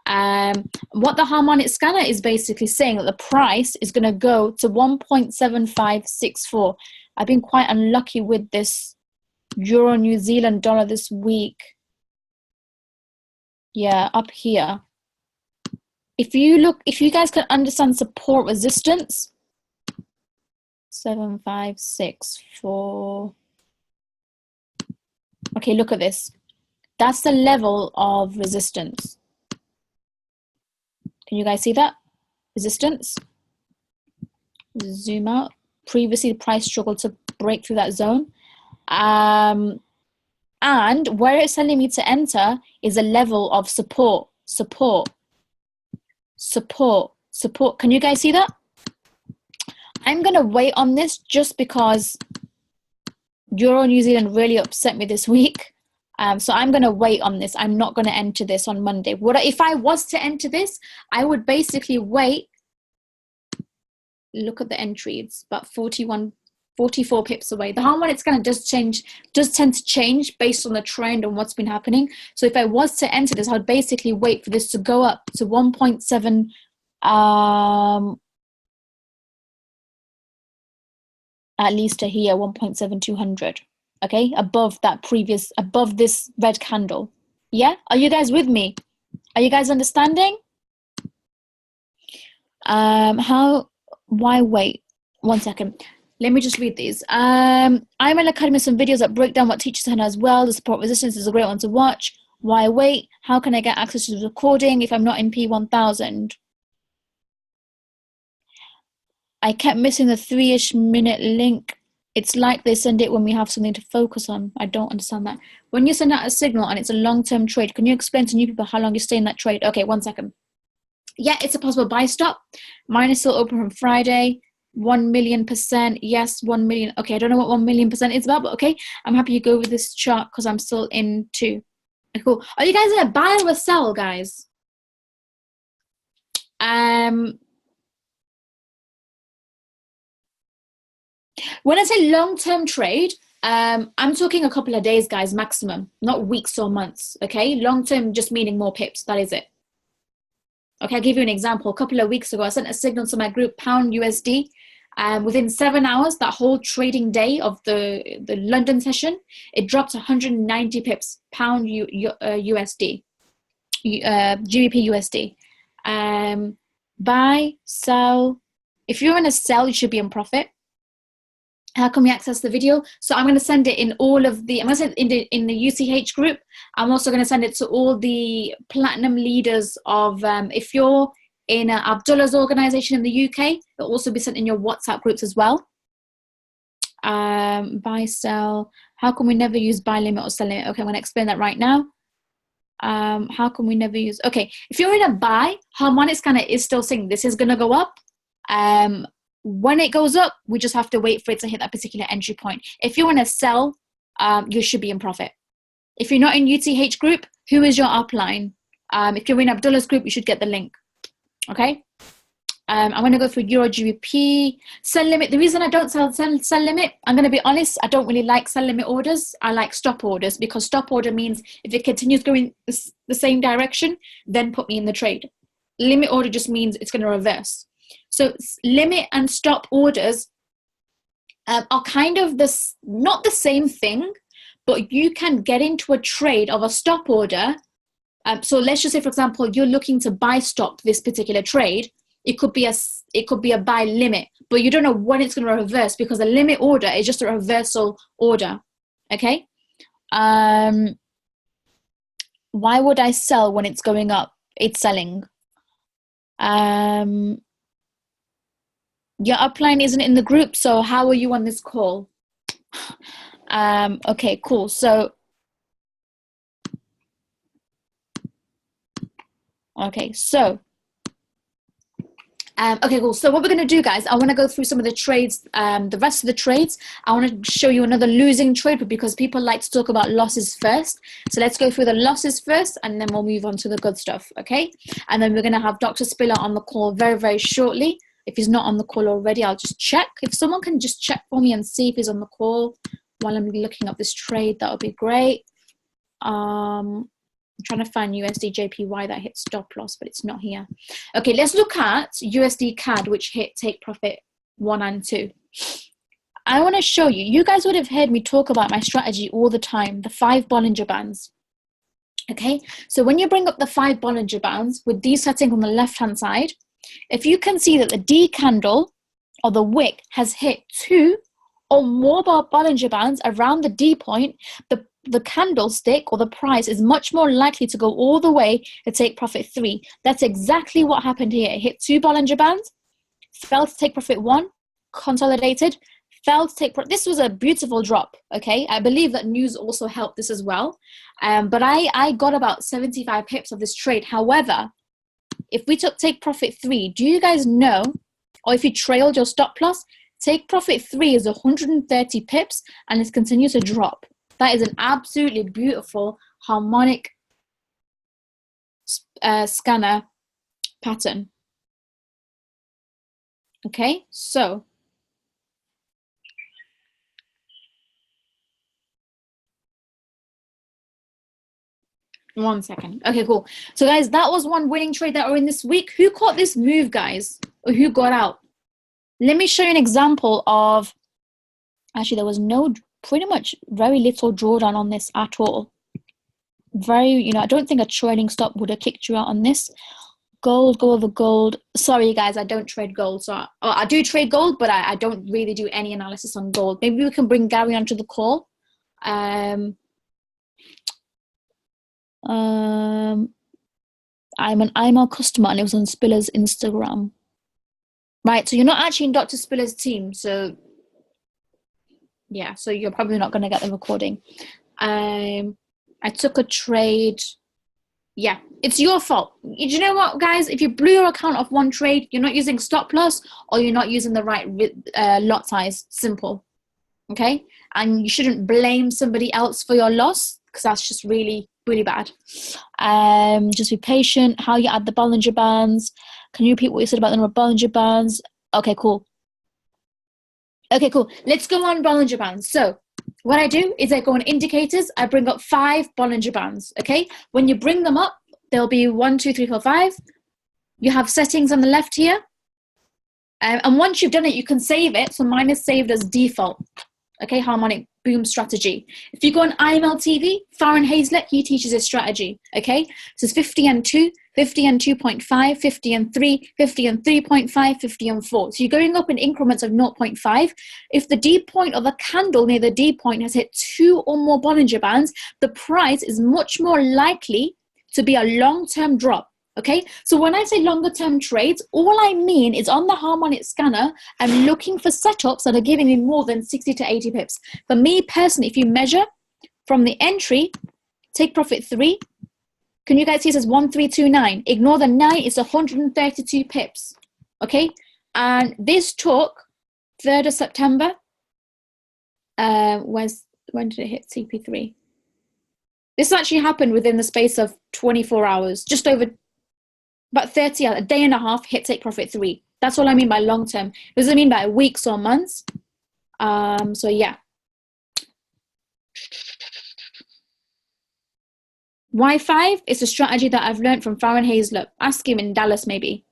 What the harmonic scanner is basically saying that the price is going to go to 1.7564. I've been quite unlucky with this Euro New Zealand dollar this week. Yeah, up here. If you guys can understand support resistance, 7564. Okay, look at this. That's the level of resistance. Can you guys see that? Resistance. Zoom out. Previously, the price struggled to break through that zone. And where it's telling me to enter is a level of support. Can you guys see that? I'm going to wait on this just because Euro New Zealand really upset me this week. So I'm going to wait on this. I'm not going to enter this on Monday. If I was to enter this, I would basically wait. Look at the entry. It's about 44 pips away. The harmonic scanner does tend to change based on the trend and what's been happening. So if I was to enter this, I'd basically wait for this to go up to 1.7, at least to here, 1.7200. Okay, above this red candle. Yeah, are you guys with me? Are you guys understanding? Why wait? 1 second. Let me just read these. I'm an academy, some videos that break down what teachers have as well. The support resistance is a great one to watch. Why wait? How can I get access to the recording if I'm not in P1000? I kept missing the 3-ish minute link. It's like they send it when we have something to focus on. I don't understand that. When you send out a signal and it's a long-term trade, can you explain to new people how long you stay in that trade? Okay, 1 second. Yeah, it's a possible buy stop. Mine is still open from Friday. 1,000,000%. Yes, 1 million. Okay, I don't know what 1,000,000% is about, but okay. I'm happy you go with this chart because I'm still in too. Cool. Are you guys in a buy or a sell, guys? When I say long-term trade, I'm talking a couple of days, guys, maximum, not weeks or months, okay? Long-term just meaning more pips, that is it. Okay, I'll give you an example. A couple of weeks ago, I sent a signal to my group, pound USD. Within 7 hours, that whole trading day of the London session, it dropped 190 pips, pound USD, GBP USD. Buy, sell. If you're in a sell, you should be in profit. How can we access the video? So I'm going to send it in all of the, I'm going to send it in the UTH group. I'm also going to send it to all the platinum leaders of, if you're in Abdullah's organization in the UK, it'll also be sent in your WhatsApp groups as well. Buy, sell, how can we never use buy limit or sell limit? Okay, I'm going to explain that right now. How can we never use, okay, if you're in a buy, harmonics kind of is still saying this is going to go up. When it goes up, we just have to wait for it to hit that particular entry point. If you want to sell, you should be in profit. If you're not in UTH group, who is your upline? If you're in Abdullah's group, you should get the link. Okay. I'm going to go through Euro GBP, sell limit. The reason I don't sell limit, I'm going to be honest, I don't really like sell limit orders. I like stop orders, because stop order means if it continues going the same direction, then put me in the trade. Limit order just means it's going to reverse. So limit and stop orders are kind of this, not the same thing, but you can get into a trade of a stop order. So let's just say, for example, you're looking to buy stop this particular trade. It could be a buy limit, but you don't know when it's going to reverse, because a limit order is just a reversal order. Okay. Why would I sell when it's going up? It's selling. Your upline isn't in the group, so how are you on this call? Okay, cool. So, okay, cool. So what we're going to do, guys, I want to go through some of the trades, the rest of the trades. I want to show you another losing trade, because people like to talk about losses first. So let's go through the losses first, and then we'll move on to the good stuff, okay? And then we're going to have Dr. Spiller on the call very, very shortly. If he's not on the call already, I'll just check. If someone can just check for me and see if he's on the call while I'm looking up this trade, that would be great. I'm trying to find USD JPY that hit stop loss, but it's not here. Okay, let's look at USD CAD, which hit take profit 1 and 2. I want to show you. You guys would have heard me talk about my strategy all the time, the 5 Bollinger Bands. Okay, so when you bring up the 5 Bollinger Bands with these settings on the left-hand side, if you can see that the D candle or the wick has hit 2 or more Bollinger Bands around the D point, the candlestick or the price is much more likely to go all the way to take profit 3. That's exactly what happened here. It hit 2 Bollinger Bands, fell to take profit 1, consolidated, fell to take profit. This was a beautiful drop, okay? I believe that news also helped this as well. But I got about 75 pips of this trade. However, if we take profit 3, do you guys know, or if you trailed your stop loss, take profit 3 is 130 pips and it continues to drop. That is an absolutely beautiful harmonic scanner pattern. Okay, so one second. Okay, cool. So guys, that was one winning trade that we're in this week. Who caught this move, guys? Or who got out? Let me show you an example of, actually there was pretty much very little drawdown on this at all. I don't think a trading stop would have kicked you out on this. Gold, go over gold. Sorry guys, I don't trade gold. So I do trade gold, but I don't really do any analysis on gold. Maybe we can bring Gary onto the call. I'm an IML customer and it was on Spiller's Instagram. Right, so you're not actually in Dr. Spiller's team, so yeah, so you're probably not going to get the recording. I took a trade. Yeah, it's your fault. You know what, guys? If you blew your account off one trade, you're not using stop loss or you're not using the right lot size. Simple, okay? And you shouldn't blame somebody else for your loss, because that's just really, really bad. Just be patient. How you add the Bollinger Bands. Can you repeat what you said about the Bollinger Bands? Okay, cool. Okay, cool. Let's go on Bollinger Bands. So what I do is I go on indicators. I bring up 5 Bollinger Bands, okay? When you bring them up, there'll be 1, 2, 3, 4, 5. You have settings on the left here. And once you've done it, you can save it. So mine is saved as default, Okay, harmonic boom strategy. If you go on IML TV, Farron Hazlett, he teaches his strategy. Okay, so it's 50 and 2, 50 and 2.5, 50 and 3, 50 and 3.5, 50 and 4. So you're going up in increments of 0.5. If the D point or the candle near the D point has hit 2 or more Bollinger Bands, the price is much more likely to be a long-term drop. Okay, so when I say longer term trades, all I mean is on the harmonic scanner, I'm looking for setups that are giving me more than 60 to 80 pips. For me personally, if you measure from the entry, take profit 3. Can you guys see it says 1329? Ignore the 9, it's 132 pips. Okay, and this took 3rd of September. When did it hit CP3? This actually happened within the space of 24 hours, just over about 30 hours, a day and a half, hit take profit 3. That's what I mean by long term. It doesn't mean by weeks or months. So yeah. Y5 is a strategy that I've learned from Farron Hazlett. Ask him in Dallas maybe.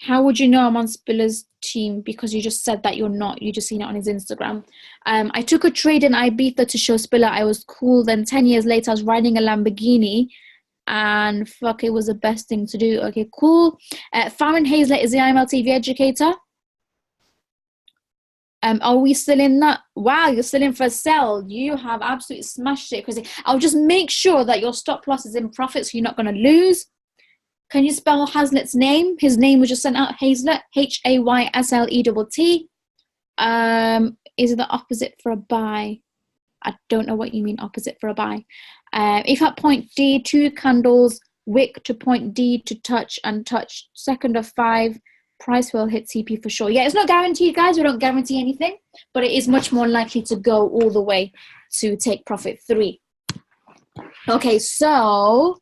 How would you know I'm on Spiller's team? Because you just said that you're not. You just seen it on his Instagram. I took a trade in Ibiza to show Spiller I was cool. Then 10 years later, I was riding a Lamborghini. And fuck, it was the best thing to do. Okay, cool. Farron Hazlett is the IML TV educator. Are we still in that? Wow, you're still in for a sell. You have absolutely smashed it, Chrissy. I'll just make sure that your stop loss is in profit, so you're not going to lose. Can you spell Hazlett's name? His name was just sent out. Hazlett, Haysleett. Is it the opposite for a buy? I don't know what you mean opposite for a buy. If at point D, 2 candles, wick to point D to touch and touch, 2nd of 5, price will hit CP for sure. Yeah, it's not guaranteed, guys. We don't guarantee anything, but it is much more likely to go all the way to take profit 3. Okay, so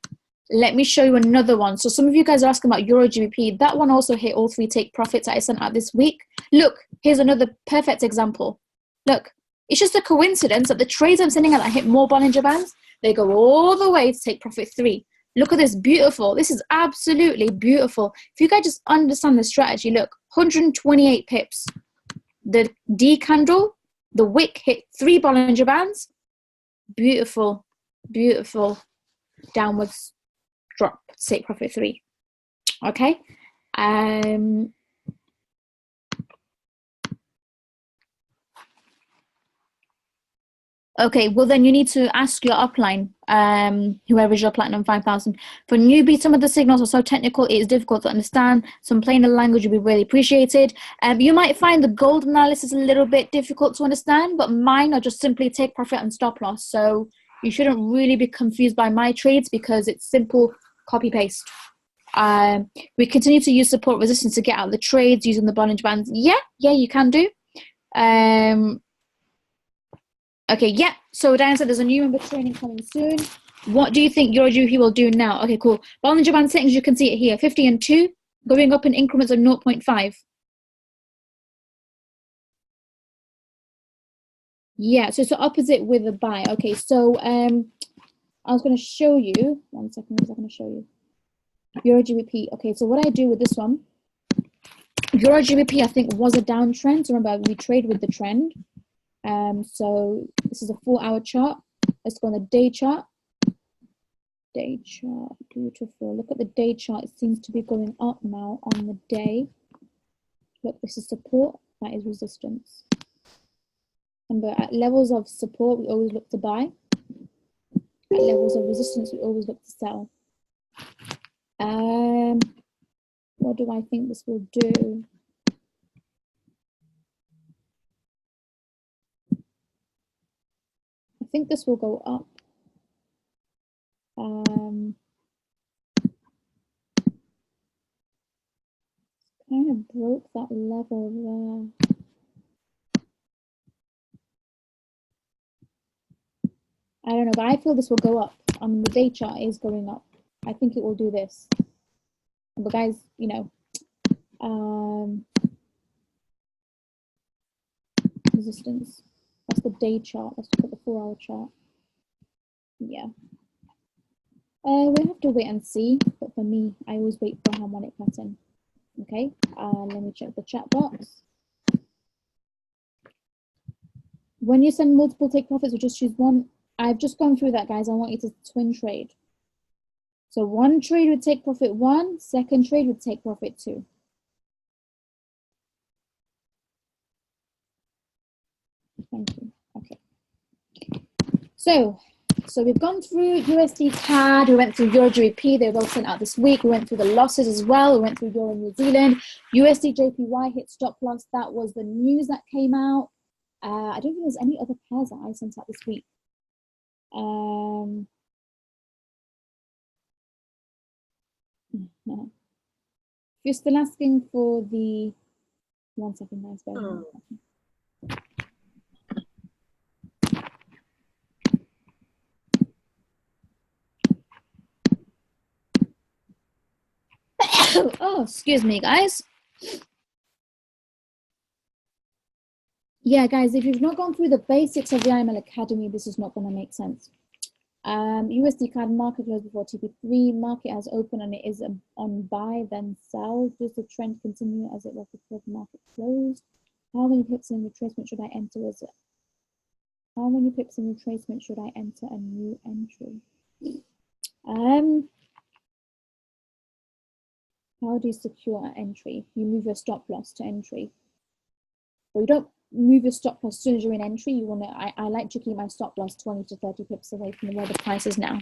let me show you another one. So some of you guys are asking about Euro GBP. That one also hit all 3 take profits that I sent out this week. Look, here's another perfect example. Look, it's just a coincidence that the trades I'm sending out that hit more Bollinger Bands, they go all the way to take profit 3. Look at this, beautiful. This is absolutely beautiful. If you guys just understand the strategy, look, 128 pips. The D candle, the wick hit 3 Bollinger Bands. Beautiful, beautiful downwards drop to take profit 3. Okay. Okay, well then you need to ask your upline, whoever is your Platinum 5000. For newbies, some of the signals are so technical, it is difficult to understand. Some plainer language would be really appreciated. You might find the gold analysis a little bit difficult to understand, but mine are just simply take profit and stop loss. So you shouldn't really be confused by my trades because it's simple copy paste. We continue to use support resistance to get out the trades using the Bollinger Bands. Yeah, you can do. Okay, yeah. So Diane said there's a new member training coming soon. What do you think Euro GBP will do now? Okay, cool. Bollinger Band settings, you can see it here. 50 and 2, going up in increments of 0.5. Yeah, so it's the opposite with a buy. Okay, so I was going to show you. 1 second, because I'm going to show you. Euro GBP. Okay, so what I do with this one, Euro GBP, I think, was a downtrend. So remember, we trade with the trend. So this is a 4-hour chart. Let's go on the day chart. Day chart, beautiful. Look at the day chart. It seems to be going up now on the day. Look, this is support. That is resistance. Remember, at levels of support, we always look to buy. At levels of resistance, we always look to sell. What do I think this will do? I think this will go up. Kind of broke that level there. I don't know, but I feel this will go up. The day chart is going up. I think it will do this. But guys, you know, resistance. That's the day chart. Let's look at the 4-hour chart. Yeah. We have to wait and see. But for me, I always wait for a harmonic pattern. Okay. Let me check the chat box. When you send multiple take profits, we just choose one. I've just gone through that, guys. I want you to twin trade. So one trade would take profit 1, second trade would take profit 2. Thank you. Okay. So we've gone through USD CAD, we went through Euro GBP, they were both sent out this week. We went through the losses as well. We went through Euro New Zealand. USD JPY hit stop loss. That was the news that came out. I don't think there's any other pairs that I sent out this week. No. If you're still asking for the, 1 second, guys. Oh, excuse me, guys. Yeah, guys, if you've not gone through the basics of the IML Academy, this is not going to make sense. USD CAD market closed before TP3. Market has opened and it is on buy, then sell. Does the trend continue as it was before the market closed? How many pips in retracement should I enter as it? How many pips in retracement should I enter a new entry? How do you secure an entry? You move your stop loss to entry. Well, you don't move your stop loss as soon as you're in entry. You want to. I like to keep my stop loss 20 to 30 pips away from where the price is now.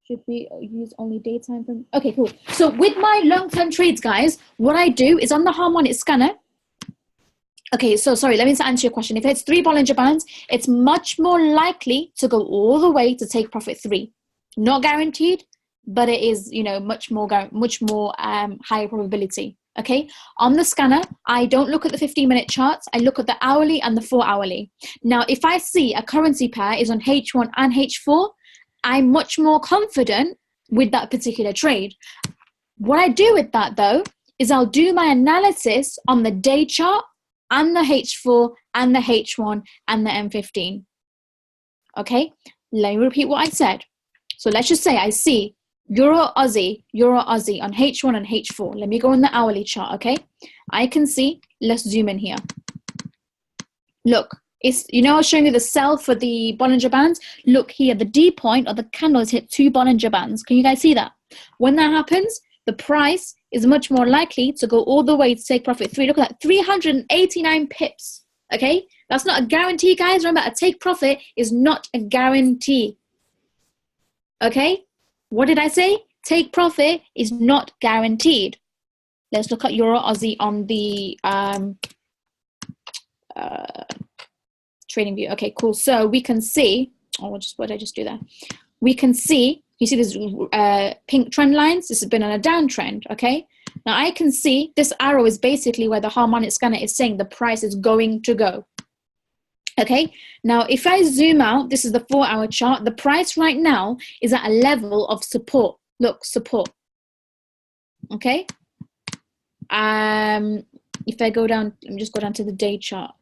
Should we use only daytime from? Okay, cool. So with my long-term trades, guys, what I do is on the harmonic scanner. Okay, so sorry, let me answer your question. If it's 3 Bollinger Bands, it's much more likely to go all the way to take profit 3. Not guaranteed, but it is, you know, much more higher probability. Okay, on the scanner, I don't look at the 15-minute charts. I look at the hourly and the 4-hourly. Now, if I see a currency pair is on H1 and H4, I'm much more confident with that particular trade. What I do with that, though, is I'll do my analysis on the day chart and the H4 and the H1 and the M15. Okay, let me repeat what I said. So let's just say I see Euro Aussie on H1 and H4. Let me go on the hourly chart, okay? I can see, let's zoom in here. Look, it's, you know, I was showing you the sell for the Bollinger Bands. Look here, the D point of the candle has hit 2 Bollinger Bands. Can you guys see that? When that happens, the price is much more likely to go all the way to take profit 3. Look at that, 389 pips, okay? That's not a guarantee, guys. Remember, a take profit is not a guarantee, okay? What did I say? Take profit is not guaranteed. Let's look at Euro Aussie on the trading view. Okay, cool. So we can see, what did I just do there? We can see, you see these pink trend lines? This has been on a downtrend, okay? Now I can see this arrow is basically where the harmonic scanner is saying the price is going to go. Okay, now if I zoom out, this is the 4-hour chart. The price right now is at a level of support. Look, support. Okay. If I go down, let me just go down to the day chart.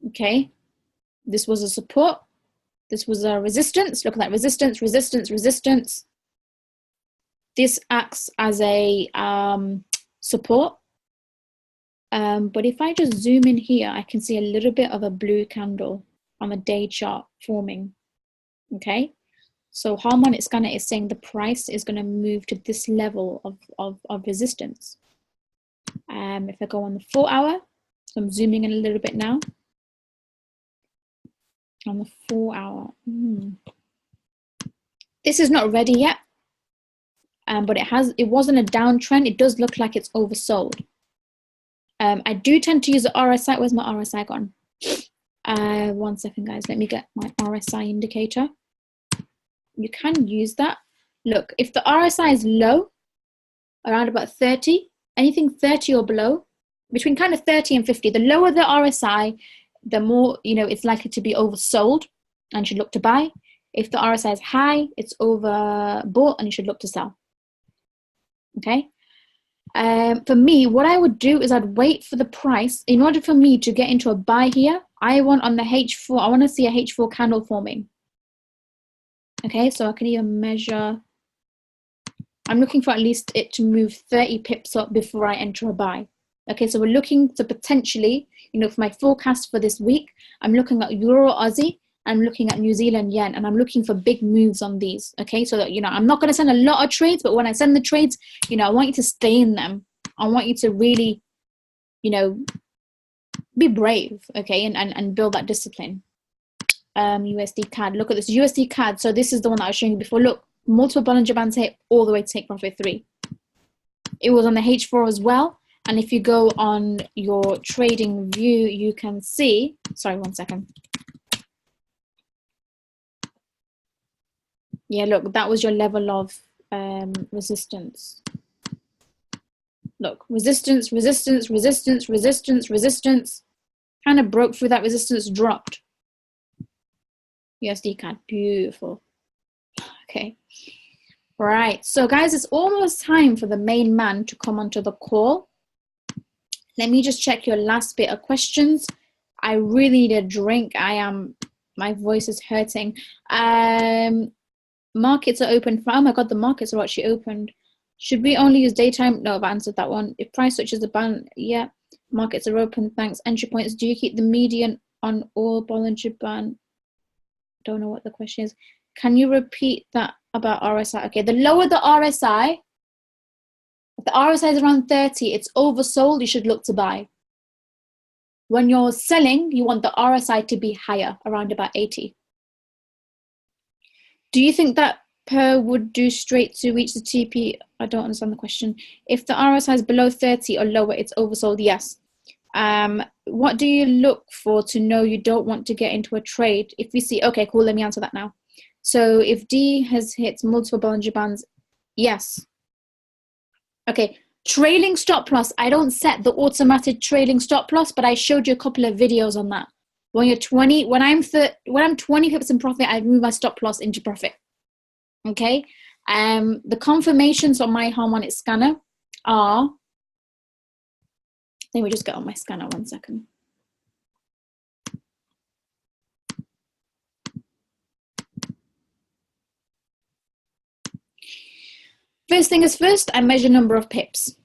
Okay, this was a support. This was a resistance. Look at that, resistance, resistance, resistance. This acts as a support. But if I just zoom in here, I can see a little bit of a blue candle on the day chart forming. Okay, so harmonic scanner is saying the price is going to move to this level of resistance. If I go on the 4-hour, so I'm zooming in a little bit now. On the 4-hour, this is not ready yet, but it wasn't a downtrend. It does look like it's oversold. I do tend to use the RSI. Where's my RSI gone? 1 second, guys. Let me get my RSI indicator. You can use that. Look, if the RSI is low, around about 30, anything 30 or below, between kind of 30 and 50, the lower the RSI, the more, you know, it's likely to be oversold and you should look to buy. If the RSI is high, it's overbought and you should look to sell. Okay. For me, what I would do is I'd wait for the price. In order for me to get into a buy here, I want on the H4, I want to see a H4 candle forming. Okay, so I can even measure I'm looking for at least it to move 30 pips up before I enter a buy. Okay, so we're looking to potentially, you know, for my forecast for this week, I'm looking at Euro Aussie, I'm looking at New Zealand yen, and I'm looking for big moves on these. Okay, so that, you know, I'm not going to send a lot of trades, but when I send the trades, you know, I want you to stay in them. I want you to really, you know, be brave, okay, and build that discipline. USD CAD, look at this USD CAD. So this is the one that I was showing you before. Look, multiple Bollinger Bands hit all the way to take profit 3. It was on the H4 as well. And if you go on your trading view, you can see, sorry, one second. Yeah, look, that was your level of resistance. Look, resistance, resistance, resistance, resistance, resistance. Kind of broke through that resistance, dropped. USD CAD, beautiful. Okay. Right, so guys, it's almost time for the main man to come onto the call. Let me just check your last bit of questions. I really need a drink. My voice is hurting. Markets are open. Oh my God, the markets are actually opened. Should we only use daytime? No, I've answered that one. If price switches the band, yeah. Markets are open, thanks. Entry points, do you keep the median on all Bollinger Band? Don't know what the question is. Can you repeat that about RSI? Okay, the lower the RSI, if the RSI is around 30, it's oversold, you should look to buy. When you're selling, you want the RSI to be higher, around about 80. Do you think that per would do straight to reach the TP? I don't understand the question. If the RSI is below 30 or lower, it's oversold, yes. What do you look for to know you don't want to get into a trade? If we see, okay, cool, let me answer that now. So if D has hit multiple Bollinger Bands, yes. Okay, trailing stop loss. I don't set the automatic trailing stop loss, but I showed you a couple of videos on that. When you're 20, when I'm 20 pips in profit, I move my stop loss into profit. Okay. The confirmations on my harmonic scanner are. Let me just get on my scanner 1 second. First thing is first, I measure number of pips.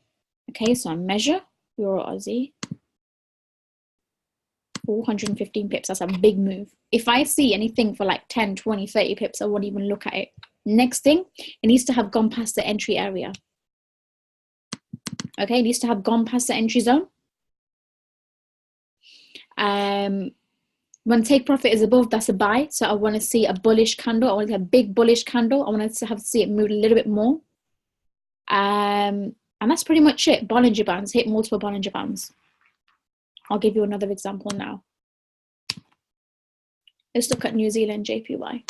Okay, so I measure Euro Aussie. 415 pips, that's a big move. If I see anything for like 10, 20, 30 pips, I won't even look at it. Next thing, it needs to have gone past the entry area. Okay, it needs to have gone past the entry zone. When take profit is above, that's a buy. So I want to see a bullish candle. I want to see a big bullish candle. I want to see it move a little bit more. And that's pretty much it. Bollinger Bands, hit multiple Bollinger Bands. I'll give you another example now. Let's look at New Zealand JPY.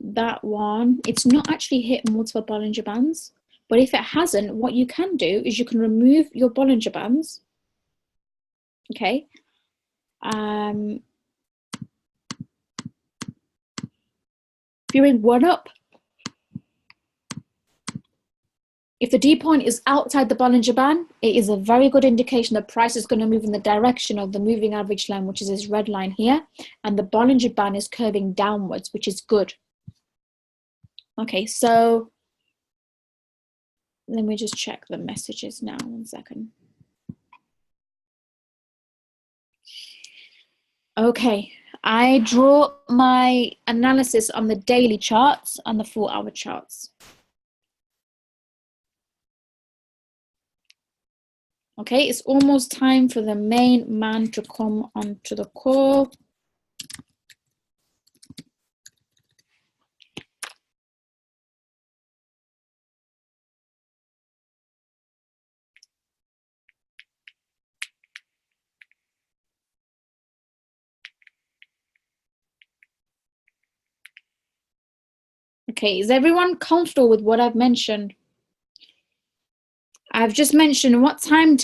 That one, it's not actually hit multiple Bollinger Bands, but if it hasn't, what you can do is you can remove your Bollinger Bands. Okay. If you're in one up, if the D point is outside the Bollinger Band, it is a very good indication the price is going to move in the direction of the moving average line, which is this red line here, and the Bollinger Band is curving downwards, which is good. Okay, so let me just check the messages now, 1 second. Okay, I draw my analysis on the daily charts and the 4-hour charts. Okay, it's almost time for the main man to come onto the call. Okay, is everyone comfortable with what I've mentioned? I've just mentioned what time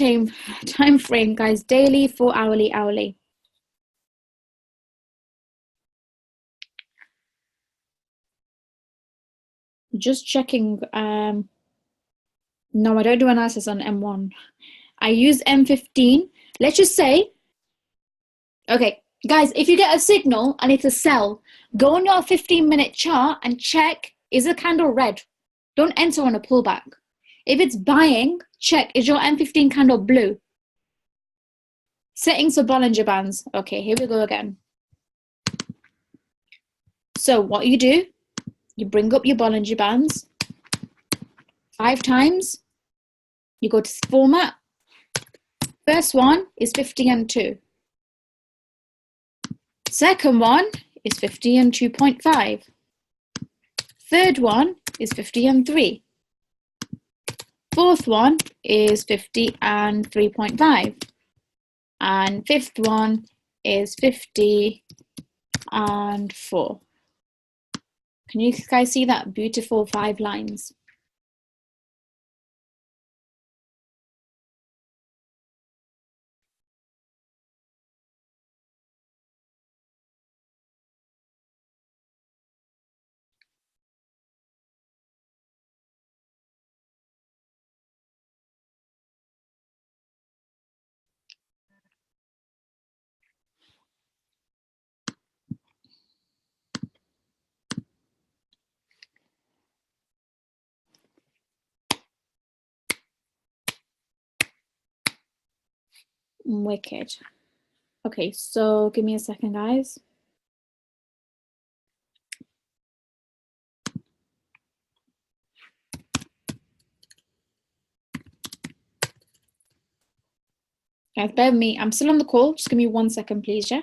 frame, guys, daily, 4 hourly, hourly. Just checking. No, I don't do analysis on M1. I use M15. Let's just say, okay, guys, if you get a signal and it's a sell, go on your 15-minute chart and check, is the candle red? Don't enter on a pullback. If it's buying, check, is your M15 candle blue? Settings for Bollinger Bands. Okay, here we go again. So what you do, you bring up your Bollinger Bands 5 times. You go to format. First one is 50 and 2. Second one is 50 and 2.5. Third one is 50 and 3. Fourth one is 50 and 3.5. And fifth one is 50 and 4. Can you guys see that beautiful 5 lines? Wicked. Okay, so give me a second, guys. Guys, bear with me. I'm still on the call. Just give me 1 second, please, yeah?